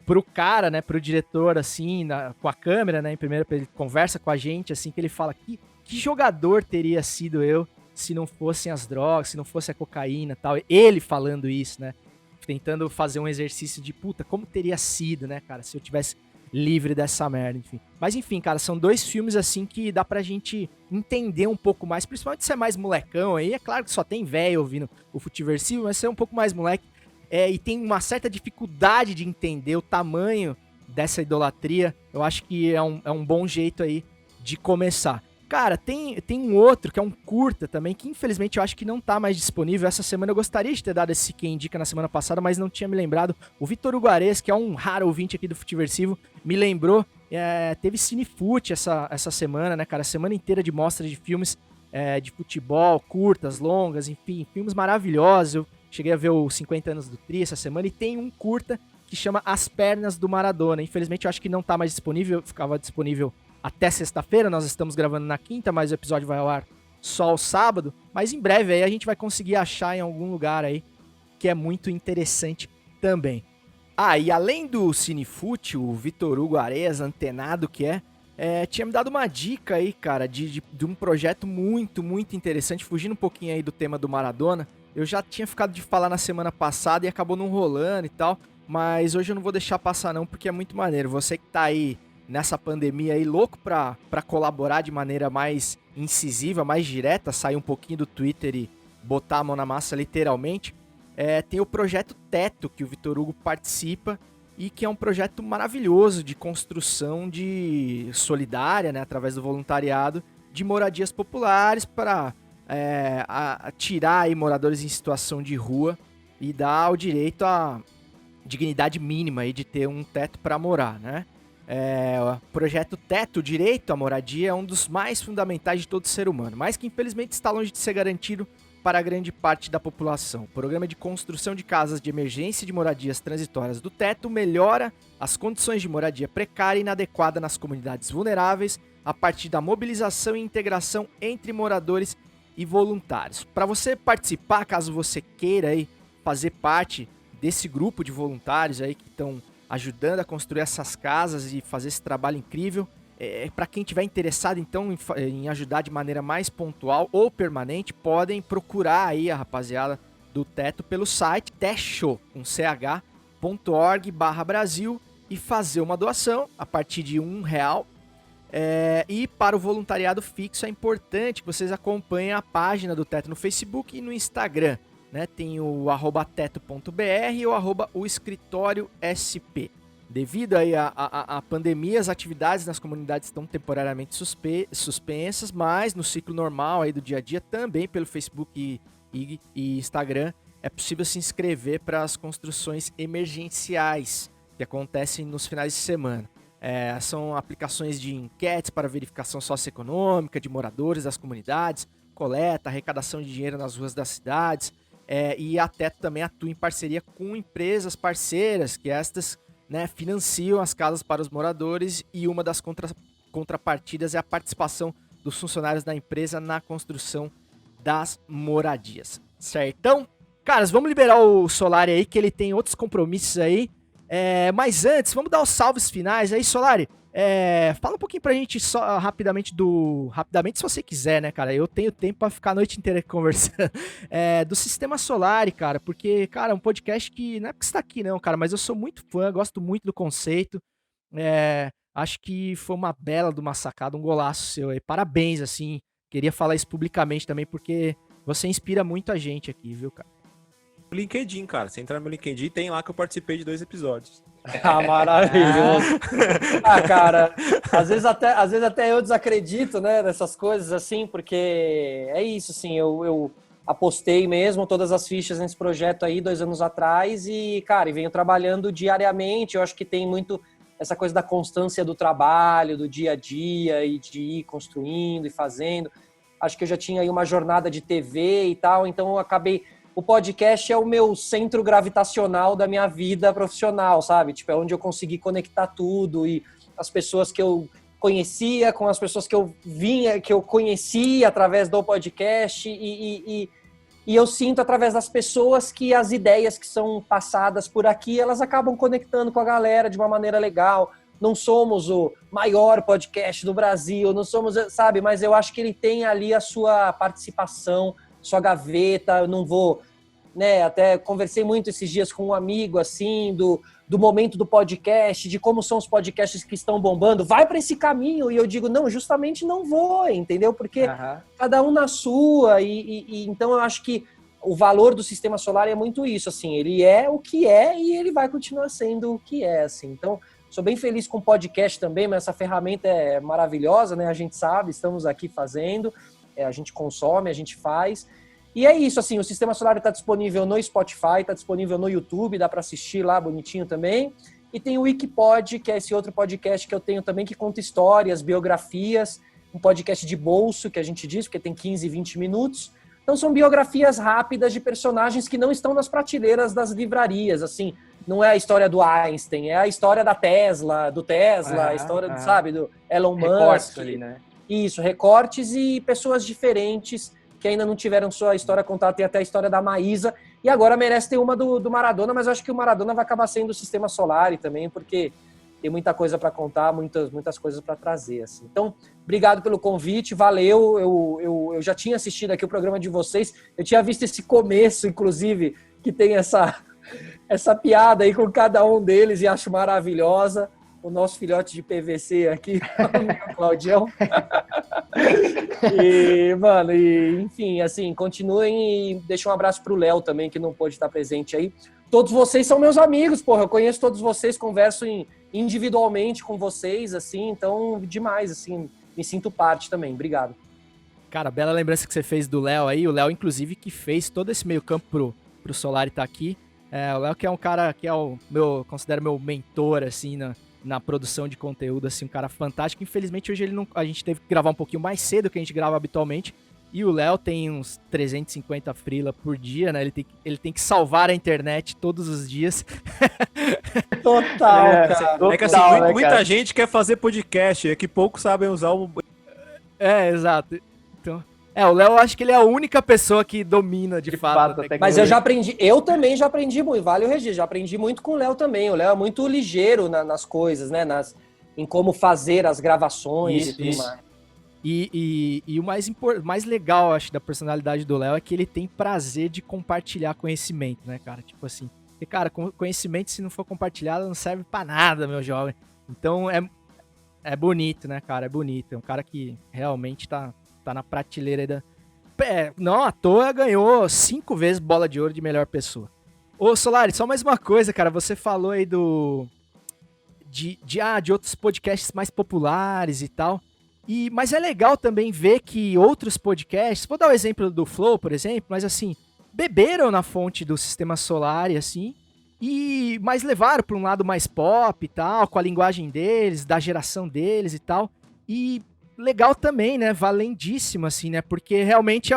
pro cara, né, pro diretor, assim, com a câmera, né, em primeiro, ele conversa com a gente, assim, que ele fala que jogador teria sido eu se não fossem as drogas, se não fosse a cocaína e tal. Ele falando isso, né, tentando fazer um exercício de, puta, como teria sido, né, cara, se eu tivesse livre dessa merda, enfim. Mas, enfim, cara, são 2 filmes, assim, que dá pra gente entender um pouco mais, principalmente se é mais molecão aí, é claro que só tem velho ouvindo o Futiversivo, mas se é um pouco mais moleque, e tem uma certa dificuldade de entender o tamanho dessa idolatria, eu acho que é um bom jeito aí de começar. Cara, tem um outro que é um curta também, que infelizmente eu acho que não tá mais disponível. Essa semana eu gostaria de ter dado esse Quem Indica na semana passada, mas não tinha me lembrado. O Vitor Hugo Ares, que é um raro ouvinte aqui do Futiversivo, me lembrou. Teve Cinefute essa semana, né, cara? Semana inteira de mostra de filmes de futebol, curtas, longas, enfim, filmes maravilhosos. Eu cheguei a ver o 50 anos do Tri essa semana e tem um curta que chama As Pernas do Maradona. Infelizmente eu acho que não tá mais disponível, ficava disponível até sexta-feira, nós estamos gravando na quinta, mas o episódio vai ao ar só ao sábado, mas em breve aí a gente vai conseguir achar em algum lugar aí, que é muito interessante também. E além do Cinefute, o Vitor Hugo Ares, antenado que tinha me dado uma dica aí, cara, de um projeto muito, muito interessante, fugindo um pouquinho aí do tema do Maradona. Eu já tinha ficado de falar na semana passada e acabou não rolando e tal, mas hoje eu não vou deixar passar não, porque é muito maneiro. Você que tá aí nessa pandemia aí, louco pra colaborar de maneira mais incisiva, mais direta, sair um pouquinho do Twitter e botar a mão na massa literalmente, tem o projeto Teto, que o Vitor Hugo participa, e que é um projeto maravilhoso de construção solidária, né, através do voluntariado, de moradias populares para tirar aí moradores em situação de rua e dar o direito à dignidade mínima aí de ter um teto para morar, né? O projeto Teto, Direito à Moradia, é um dos mais fundamentais de todo ser humano, mas que infelizmente está longe de ser garantido para grande parte da população. O programa de construção de casas de emergência e de moradias transitórias do Teto melhora as condições de moradia precária e inadequada nas comunidades vulneráveis a partir da mobilização e integração entre moradores e voluntários. Para você participar, caso você queira aí fazer parte desse grupo de voluntários aí que estão ajudando a construir essas casas e fazer esse trabalho incrível, para quem tiver interessado então em ajudar de maneira mais pontual ou permanente, podem procurar aí a rapaziada do Teto pelo site techo.org/Brasil e fazer uma doação a partir de R$1. E para o voluntariado fixo é importante que vocês acompanhem a página do Teto no Facebook e no Instagram, né? Tem o @teto.br e o @escritório-sp. Devido aí à pandemia, as atividades nas comunidades estão temporariamente suspensas, mas no ciclo normal aí do dia a dia, também pelo Facebook e Instagram, é possível se inscrever para as construções emergenciais que acontecem nos finais de semana. São aplicações de enquetes para verificação socioeconômica de moradores das comunidades, coleta, arrecadação de dinheiro nas ruas das cidades, e a Teto também atua em parceria com empresas parceiras, que estas, né, financiam as casas para os moradores, e uma das contrapartidas é a participação dos funcionários da empresa na construção das moradias. Certão? Caras, vamos liberar o Solari aí, que ele tem outros compromissos aí. Mas antes, vamos dar os salves finais aí, Solari. Fala um pouquinho pra gente só rapidamente Rapidamente, se você quiser, né, cara? Eu tenho tempo pra ficar a noite inteira aqui conversando. Do Sistema Solari, cara. Porque, cara, é um podcast que... Não é porque você tá aqui, não, cara. Mas eu sou muito fã, gosto muito do conceito. Acho que foi uma bela de uma sacada, um golaço seu aí. Parabéns, assim. Queria falar isso publicamente também, porque você inspira muito a gente aqui, viu, cara? LinkedIn, cara. Você entrar no meu LinkedIn, tem lá que eu participei de 2 episódios. Maravilhoso. Cara, às vezes até eu desacredito, né, dessas coisas assim, porque é isso, assim, eu apostei mesmo todas as fichas nesse projeto aí 2 anos atrás e, cara, venho trabalhando diariamente. Eu acho que tem muito essa coisa da constância do trabalho, do dia a dia e de ir construindo e fazendo. Acho que eu já tinha aí uma jornada de TV e tal, então eu acabei... O podcast é o meu centro gravitacional da minha vida profissional, sabe? Tipo, é onde eu consegui conectar tudo e as pessoas que eu conhecia com as pessoas que eu conheci através do podcast e eu sinto através das pessoas que as ideias que são passadas por aqui, elas acabam conectando com a galera de uma maneira legal. Não somos o maior podcast do Brasil, não somos, sabe? Mas eu acho que ele tem ali a sua participação, sua gaveta. Eu não vou, né, até conversei muito esses dias com um amigo, assim, do momento do podcast, de como são os podcasts que estão bombando, vai para esse caminho, e eu digo, não, justamente não vou, entendeu? Porque cada um na sua, e então eu acho que o valor do Sistema Solar é muito isso, assim, ele é o que é e ele vai continuar sendo o que é, assim. Então, sou bem feliz com o podcast também, mas essa ferramenta é maravilhosa, né, a gente sabe, estamos aqui fazendo, a gente consome, a gente faz. E é isso, assim, o Sistema Solar está disponível no Spotify, está disponível no YouTube, dá para assistir lá bonitinho também. E tem o Wikipod, que é esse outro podcast que eu tenho também, que conta histórias, biografias, um podcast de bolso, que a gente diz, porque tem 15, 20 minutos. Então são biografias rápidas de personagens que não estão nas prateleiras das livrarias, assim. Não é a história do Einstein, é a história da Tesla, a história, sabe, do Elon Musk. Ali, né? Isso, recortes e pessoas diferentes que ainda não tiveram sua história contada. Tem até a história da Maísa, e agora merece ter uma do Maradona, mas eu acho que o Maradona vai acabar sendo o Sistema Solar também, porque tem muita coisa para contar, muitas coisas para trazer, assim. Então, obrigado pelo convite, valeu. Eu já tinha assistido aqui o programa de vocês, eu tinha visto esse começo, inclusive, que tem essa piada aí com cada um deles, e acho maravilhosa. O nosso filhote de PVC aqui, o Claudião. E, mano, enfim, assim, continuem e deixa um abraço pro Léo também, que não pôde estar presente aí. Todos vocês são meus amigos, porra, eu conheço todos vocês, converso individualmente com vocês, assim, então, demais, assim, me sinto parte também. Obrigado. Cara, bela lembrança que você fez do Léo aí, o Léo, inclusive, que fez todo esse meio campo pro Solari estar aqui. O Léo que é um cara que considero meu mentor, assim, na produção de conteúdo, assim, um cara fantástico. Infelizmente, hoje a gente teve que gravar um pouquinho mais cedo que a gente grava habitualmente. E o Léo tem uns 350 freela por dia, né? Ele tem que salvar a internet todos os dias. Total, cara. É que assim, muita gente quer fazer podcast, é que poucos sabem usar o... Exato. Então, o Léo, acho que ele é a única pessoa que domina de fato. Mas eu também já aprendi muito, vale o registro, já aprendi muito com o Léo também. O Léo é muito ligeiro nas coisas, né? Em como fazer as gravações e tudo mais. E o mais legal, acho, da personalidade do Léo é que ele tem prazer de compartilhar conhecimento, né, cara? Tipo assim, porque, cara, conhecimento, se não for compartilhado, não serve pra nada, meu jovem. Então, é bonito, né, cara? É bonito. É um cara que realmente tá na prateleira aí da... Não à toa ganhou 5 vezes bola de ouro de melhor pessoa. Ô, Solari, só mais uma coisa, cara. Você falou aí de outros podcasts mais populares e tal. Mas é legal também ver que outros podcasts, vou dar o exemplo do Flow, por exemplo, mas assim, beberam na fonte do Sistema Solar, assim, mas levaram para um lado mais pop e tal, com a linguagem deles, da geração deles e tal. E legal também, né? Valendíssimo, assim, né? Porque realmente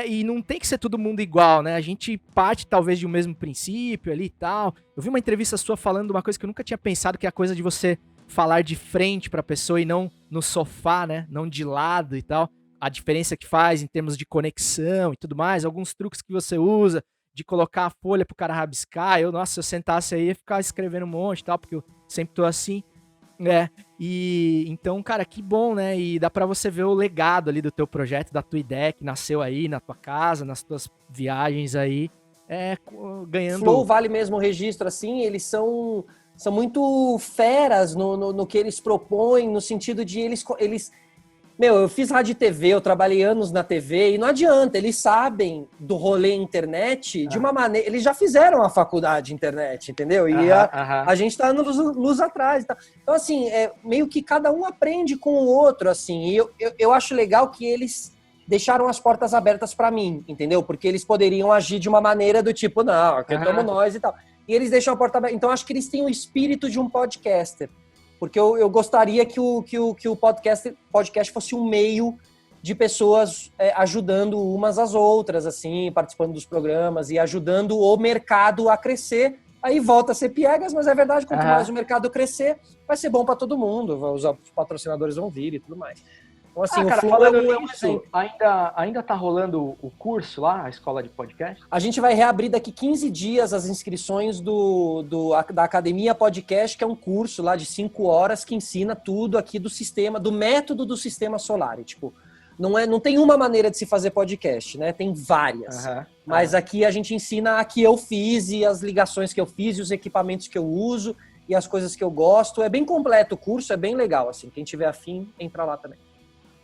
e não tem que ser todo mundo igual, né? A gente parte talvez de um mesmo princípio ali e tal. Eu vi uma entrevista sua falando uma coisa que eu nunca tinha pensado, que é a coisa de você falar de frente pra pessoa e não no sofá, né? Não de lado e tal. A diferença que faz em termos de conexão e tudo mais. Alguns truques que você usa de colocar a folha pro cara rabiscar. Se eu sentasse aí, ia ficar escrevendo um monte e tal, porque eu sempre tô assim. E então, cara, que bom, né? E dá pra você ver o legado ali do teu projeto, da tua ideia que nasceu aí na tua casa, nas tuas viagens aí, ganhando... Flow vale mesmo o registro, assim, eles são muito feras no que eles propõem, no sentido de eles... Meu, eu fiz rádio e TV, eu trabalhei anos na TV, e não adianta, eles sabem do rolê internet de uma maneira... Eles já fizeram a faculdade internet, entendeu? E a gente tá luz atrás. Tá? Então, assim, meio que cada um aprende com o outro, assim. E eu acho legal que eles deixaram as portas abertas pra mim, entendeu? Porque eles poderiam agir de uma maneira do tipo, não, aqui estamos nós e tal. E eles deixam a porta aberta. Então, acho que eles têm o espírito de um podcaster. Porque eu gostaria que o podcast fosse um meio de pessoas ajudando umas às outras, assim, participando dos programas e ajudando o mercado a crescer. Aí volta a ser piegas, mas é verdade, quanto mais o mercado crescer, vai ser bom para todo mundo. Os patrocinadores vão vir e tudo mais. Então, assim, cara, o Flow falando é um nisso, exemplo. ainda tá rolando o curso lá, a escola de podcast? A gente vai reabrir daqui 15 dias as inscrições da Academia Podcast, que é um curso lá de 5 horas que ensina tudo aqui do método do Sistema Solar. E, tipo, não tem uma maneira de se fazer podcast, né? Tem várias. Mas aqui a gente ensina a que eu fiz e as ligações que eu fiz e os equipamentos que eu uso e as coisas que eu gosto. É bem completo o curso, é bem legal, assim. Quem tiver afim, entra lá também.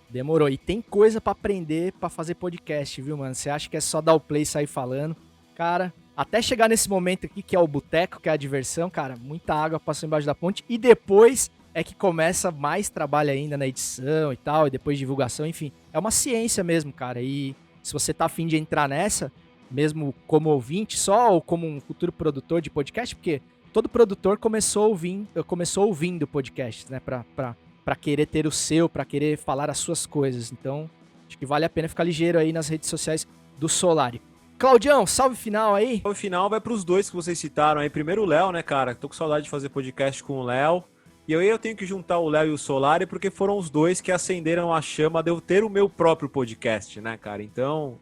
Demorou. E tem coisa pra aprender pra fazer podcast, viu, mano? Você acha que é só dar o play e sair falando? Cara, até chegar nesse momento aqui, que é o boteco, que é a diversão, cara, muita água passou embaixo da ponte. E depois é que começa mais trabalho ainda na edição e tal, e depois divulgação, enfim. É uma ciência mesmo, cara. E se você tá afim de entrar nessa, mesmo como ouvinte só, ou como um futuro produtor de podcast, porque todo produtor começou ouvindo podcast, né, pra querer ter o seu, pra querer falar as suas coisas. Então, acho que vale a pena ficar ligeiro aí nas redes sociais do Solari. Claudião, salve final aí. O final vai pros dois que vocês citaram aí. Primeiro o Léo, né, cara? Tô com saudade de fazer podcast com o Léo. E eu tenho que juntar o Léo e o Solari porque foram os dois que acenderam a chama de eu ter o meu próprio podcast, né, cara? Então,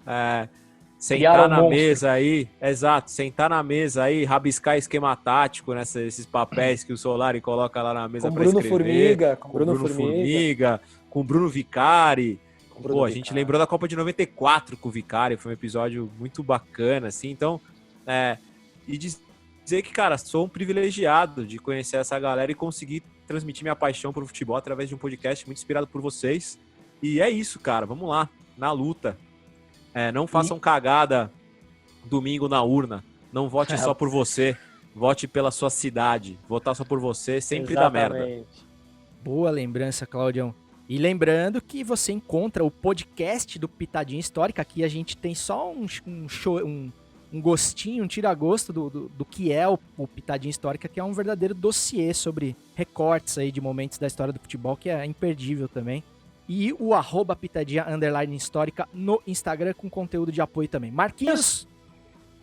sentar na mesa aí, exato, sentar na mesa aí, rabiscar esquema tático, né, esses papéis que o Solari coloca lá na mesa para escrever. Com Bruno Formiga, com o Bruno Vicari. Pô, a gente lembrou da Copa de 94 com o Vicari, foi um episódio muito bacana, assim, então, e dizer que, cara, sou um privilegiado de conhecer essa galera e conseguir transmitir minha paixão por futebol através de um podcast muito inspirado por vocês. E é isso, cara, vamos lá, na luta. Não façam cagada domingo na urna. Não vote só por você. Vote pela sua cidade. Votar só por você sempre dá merda. Boa lembrança, Claudião. E lembrando que você encontra o podcast do Pitadinha Histórica. Aqui a gente tem só um um gostinho, um tira-gosto do que é o Pitadinha Histórica, que é um verdadeiro dossiê sobre recortes aí de momentos da história do futebol, que é imperdível também. E o @pitadinha_histórica no Instagram com conteúdo de apoio também. Marquinhos?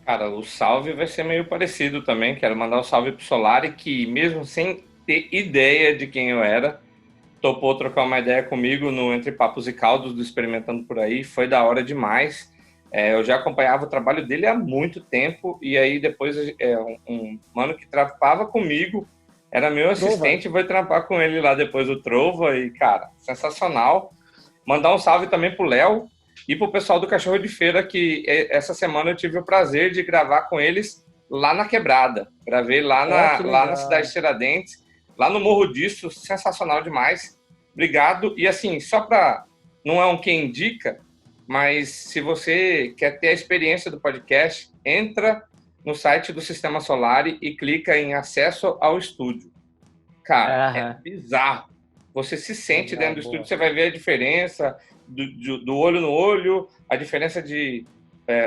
Cara, o salve vai ser meio parecido também. Quero mandar um salve pro Solari, que mesmo sem ter ideia de quem eu era, topou trocar uma ideia comigo no Entre Papos e Caldos do Experimentando Por Aí. Foi da hora demais. Eu já acompanhava o trabalho dele há muito tempo, e aí depois um mano que trampava comigo, era meu assistente, vou trampar com ele lá depois do Trova, e cara, sensacional. Mandar um salve também pro Léo e pro pessoal do Cachorro de Feira, que essa semana eu tive o prazer de gravar com eles lá na Quebrada. Gravei lá na cidade de Tiradentes, lá no Morro Disso, sensacional demais. Obrigado. E assim, só para... Não é um quem indica, mas se você quer ter a experiência do podcast, entra no site do Sistema Solari e clica em acesso ao estúdio. Cara, é bizarro. Você se sente dentro do estúdio, você vai ver a diferença do olho no olho, a diferença de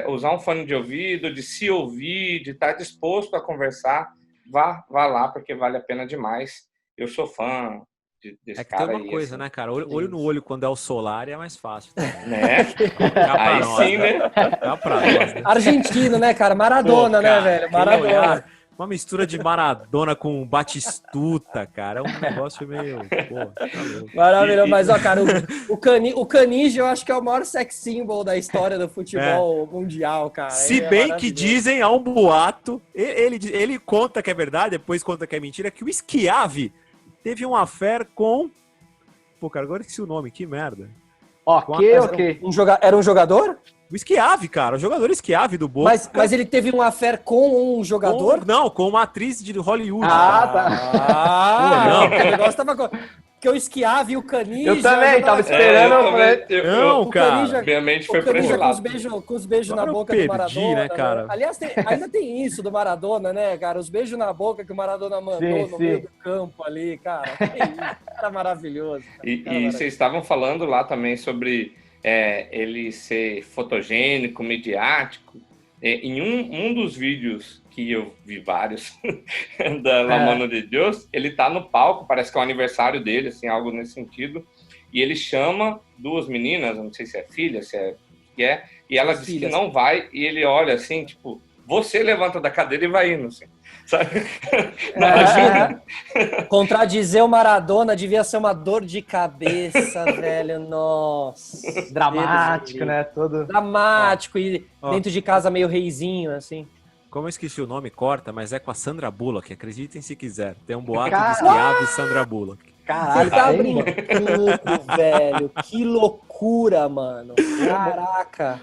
usar um fone de ouvido, de se ouvir, de estar disposto a conversar. Vá lá, porque vale a pena demais. Eu sou fã desse cara. Tem uma coisa, assim, né, cara? Olho no olho quando é o Solari é mais fácil. Né? Aí sim, né? Argentino, né, cara? Maradona, cara, né, velho? Maradona. Uma mistura de Maradona com Batistuta, cara. É um negócio meio... Pô, tá louco. Maravilhoso. Mas, ó, cara, o Canige eu acho que é o maior sex symbol da história do futebol mundial, cara. Se bem que dizem, há um boato, ele conta que é verdade, depois conta que é mentira, que o Schiavi teve um affair com... Pô, cara, agora esqueci o nome, que merda. Ok. Era um jogador? O Schiavi, cara, o jogador Schiavi do Boca. Mas ele teve um affair com um jogador? Com uma atriz de Hollywood. Tá. Não. O negócio tava... Porque o Schiavi e o Canija... Eu também, tava esperando... Não, cara. Minha mente foi pra esse lado. Com os beijos na boca do Maradona. Né, cara? Aliás, ainda tem isso do Maradona, né, cara? Os beijos na boca que o Maradona mandou no meio do campo ali, cara. Era maravilhoso. Cara. E vocês estavam falando lá também sobre ele ser fotogênico, midiático. Em um dos vídeos que eu vi vários da La Mano de Deus, ele tá no palco, parece que é o aniversário dele, assim, algo nesse sentido, e ele chama duas meninas, não sei se é filha, e ela diz que não vai, e ele olha assim, tipo, você levanta da cadeira e vai indo, assim, sabe? Imagina, contradizer o Maradona devia ser uma dor de cabeça, velho, nossa. Dramático, né? Todo... Dramático, e dentro de casa meio reizinho, assim. Como eu esqueci o nome, corta, mas é com a Sandra Bullock, acreditem se quiser. Tem um boato de Schiavi e Sandra Bullock. Caralho, você tá brincando, velho. Que loucura, mano. Caraca.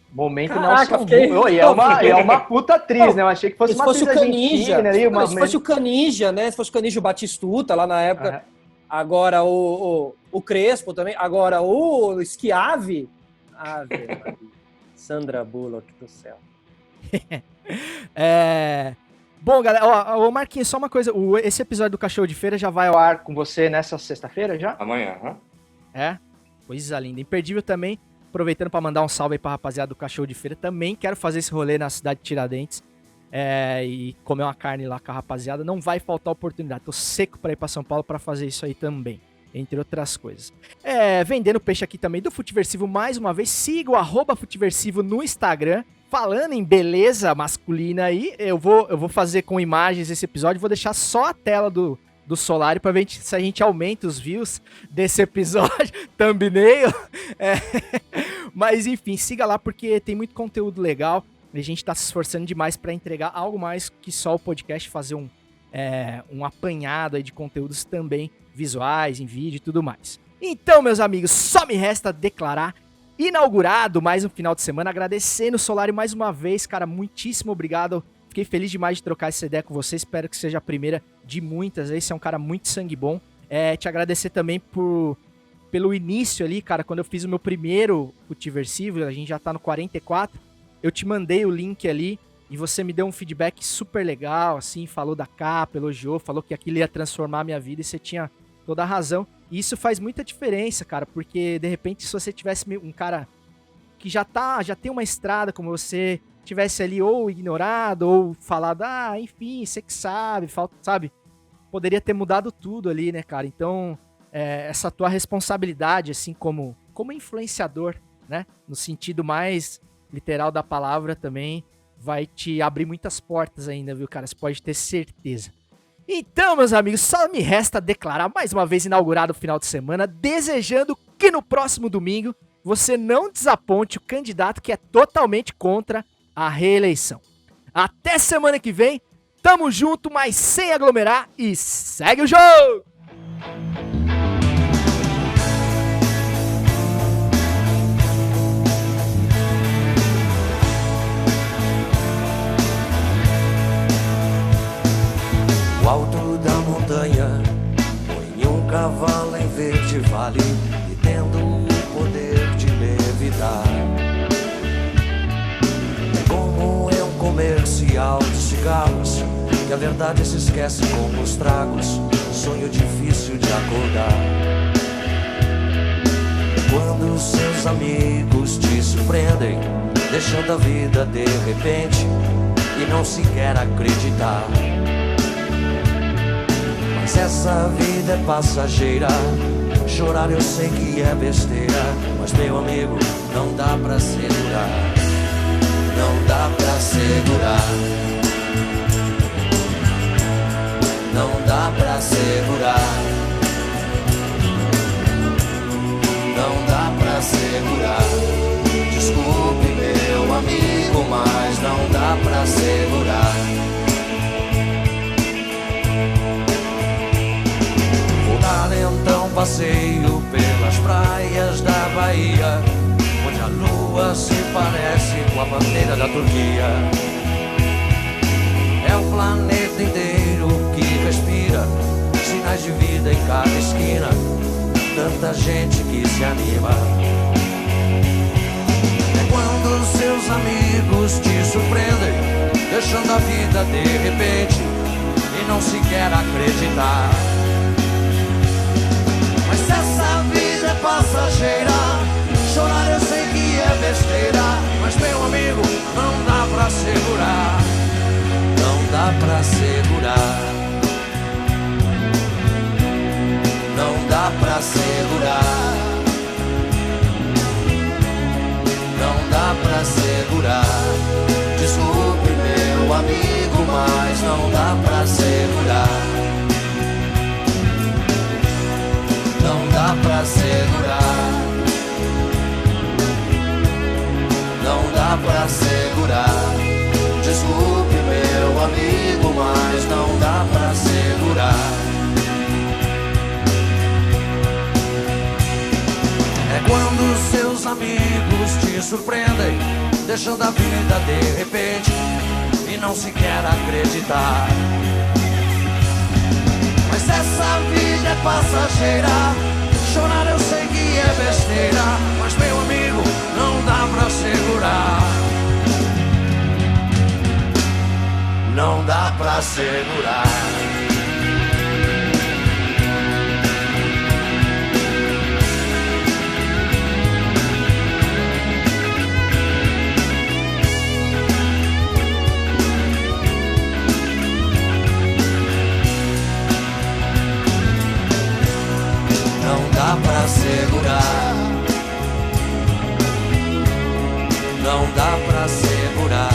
Momento Nelson Bullock. E é uma puta atriz, né? Eu achei que fosse uma atriz argentina. Se fosse o Canija, né? Se fosse o Canija, o Batistuta lá na época. Agora o Crespo também. Agora o Schiavi. Ave Sandra Bullock do céu. Bom, galera, ô Marquinhos, só uma coisa, esse episódio do Cachorro de Feira já vai ao ar com você nessa sexta-feira já? Amanhã, Coisa linda, imperdível também, aproveitando pra mandar um salve aí pra rapaziada do Cachorro de Feira, também quero fazer esse rolê na cidade de Tiradentes, e comer uma carne lá com a rapaziada, não vai faltar oportunidade, tô seco pra ir pra São Paulo pra fazer isso aí também, entre outras coisas. Vendendo peixe aqui também do Futiversivo, mais uma vez, siga o @Futiversivo no Instagram. Falando em beleza masculina aí, eu vou fazer com imagens esse episódio, vou deixar só a tela do Solari pra ver se a gente aumenta os views desse episódio, thumbnail. Mas enfim, siga lá porque tem muito conteúdo legal e a gente tá se esforçando demais pra entregar algo mais que só o podcast, fazer um apanhado aí de conteúdos também visuais, em vídeo e tudo mais. Então, meus amigos, só me resta declarar inaugurado mais um final de semana, agradecendo o Solari mais uma vez, cara, muitíssimo obrigado, fiquei feliz demais de trocar essa ideia com você, espero que seja a primeira de muitas, você é um cara muito sangue bom, te agradecer também pelo início ali, cara, quando eu fiz o meu primeiro Futiversivo, a gente já tá no 44, eu te mandei o link ali, e você me deu um feedback super legal, assim, falou da capa, elogiou, falou que aquilo ia transformar a minha vida, e você tinha toda a razão. E isso faz muita diferença, cara, porque de repente se você tivesse um cara que já tem uma estrada como você, tivesse ali ou ignorado ou falado, enfim, você que sabe, sabe? Poderia ter mudado tudo ali, né, cara? Então, essa tua responsabilidade, assim, como influenciador, né? No sentido mais literal da palavra também, vai te abrir muitas portas ainda, viu, cara? Você pode ter certeza. Então, meus amigos, só me resta declarar mais uma vez inaugurado o final de semana, desejando que no próximo domingo você não desaponte o candidato que é totalmente contra a reeleição. Até semana que vem, tamo junto, mas sem aglomerar e segue o jogo! O alto da montanha põe um cavalo em verde vale e tendo o poder de levitar. É como em um comercial de cigarros que a verdade se esquece com os tragos, sonho difícil de acordar. Quando seus amigos te surpreendem, deixando a vida de repente e não se quer acreditar. Mas essa vida é passageira, chorar eu sei que é besteira, mas meu amigo, não dá pra segurar, não dá pra segurar, não dá pra segurar, não dá pra segurar. Desculpe meu amigo, mas não dá pra segurar. Então passeio pelas praias da Bahia, onde a lua se parece com a bandeira da Turquia. É o planeta inteiro que respira sinais de vida em cada esquina, tanta gente que se anima. É quando seus amigos te surpreendem, deixando a vida de repente e não se quer acreditar. Mas essa vida é passageira, chorar eu sei que é besteira, mas meu amigo, não dá pra segurar, não dá pra segurar, não dá pra segurar, não dá pra segurar. Desculpe meu amigo, mas não dá pra segurar, não dá pra segurar, não dá pra segurar. Desculpe meu amigo, mas não dá pra segurar. É quando seus amigos te surpreendem, deixando a vida de repente e não se quer acreditar. Mas essa vida é passageira, chorar eu sei que é besteira, mas meu amigo, não dá pra segurar, não dá pra segurar. Não dá pra segurar, não dá pra segurar.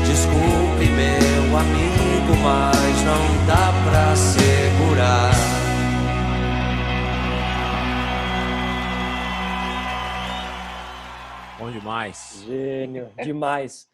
Desculpe meu amigo, mas não dá pra segurar. Bom demais. Gênio, demais.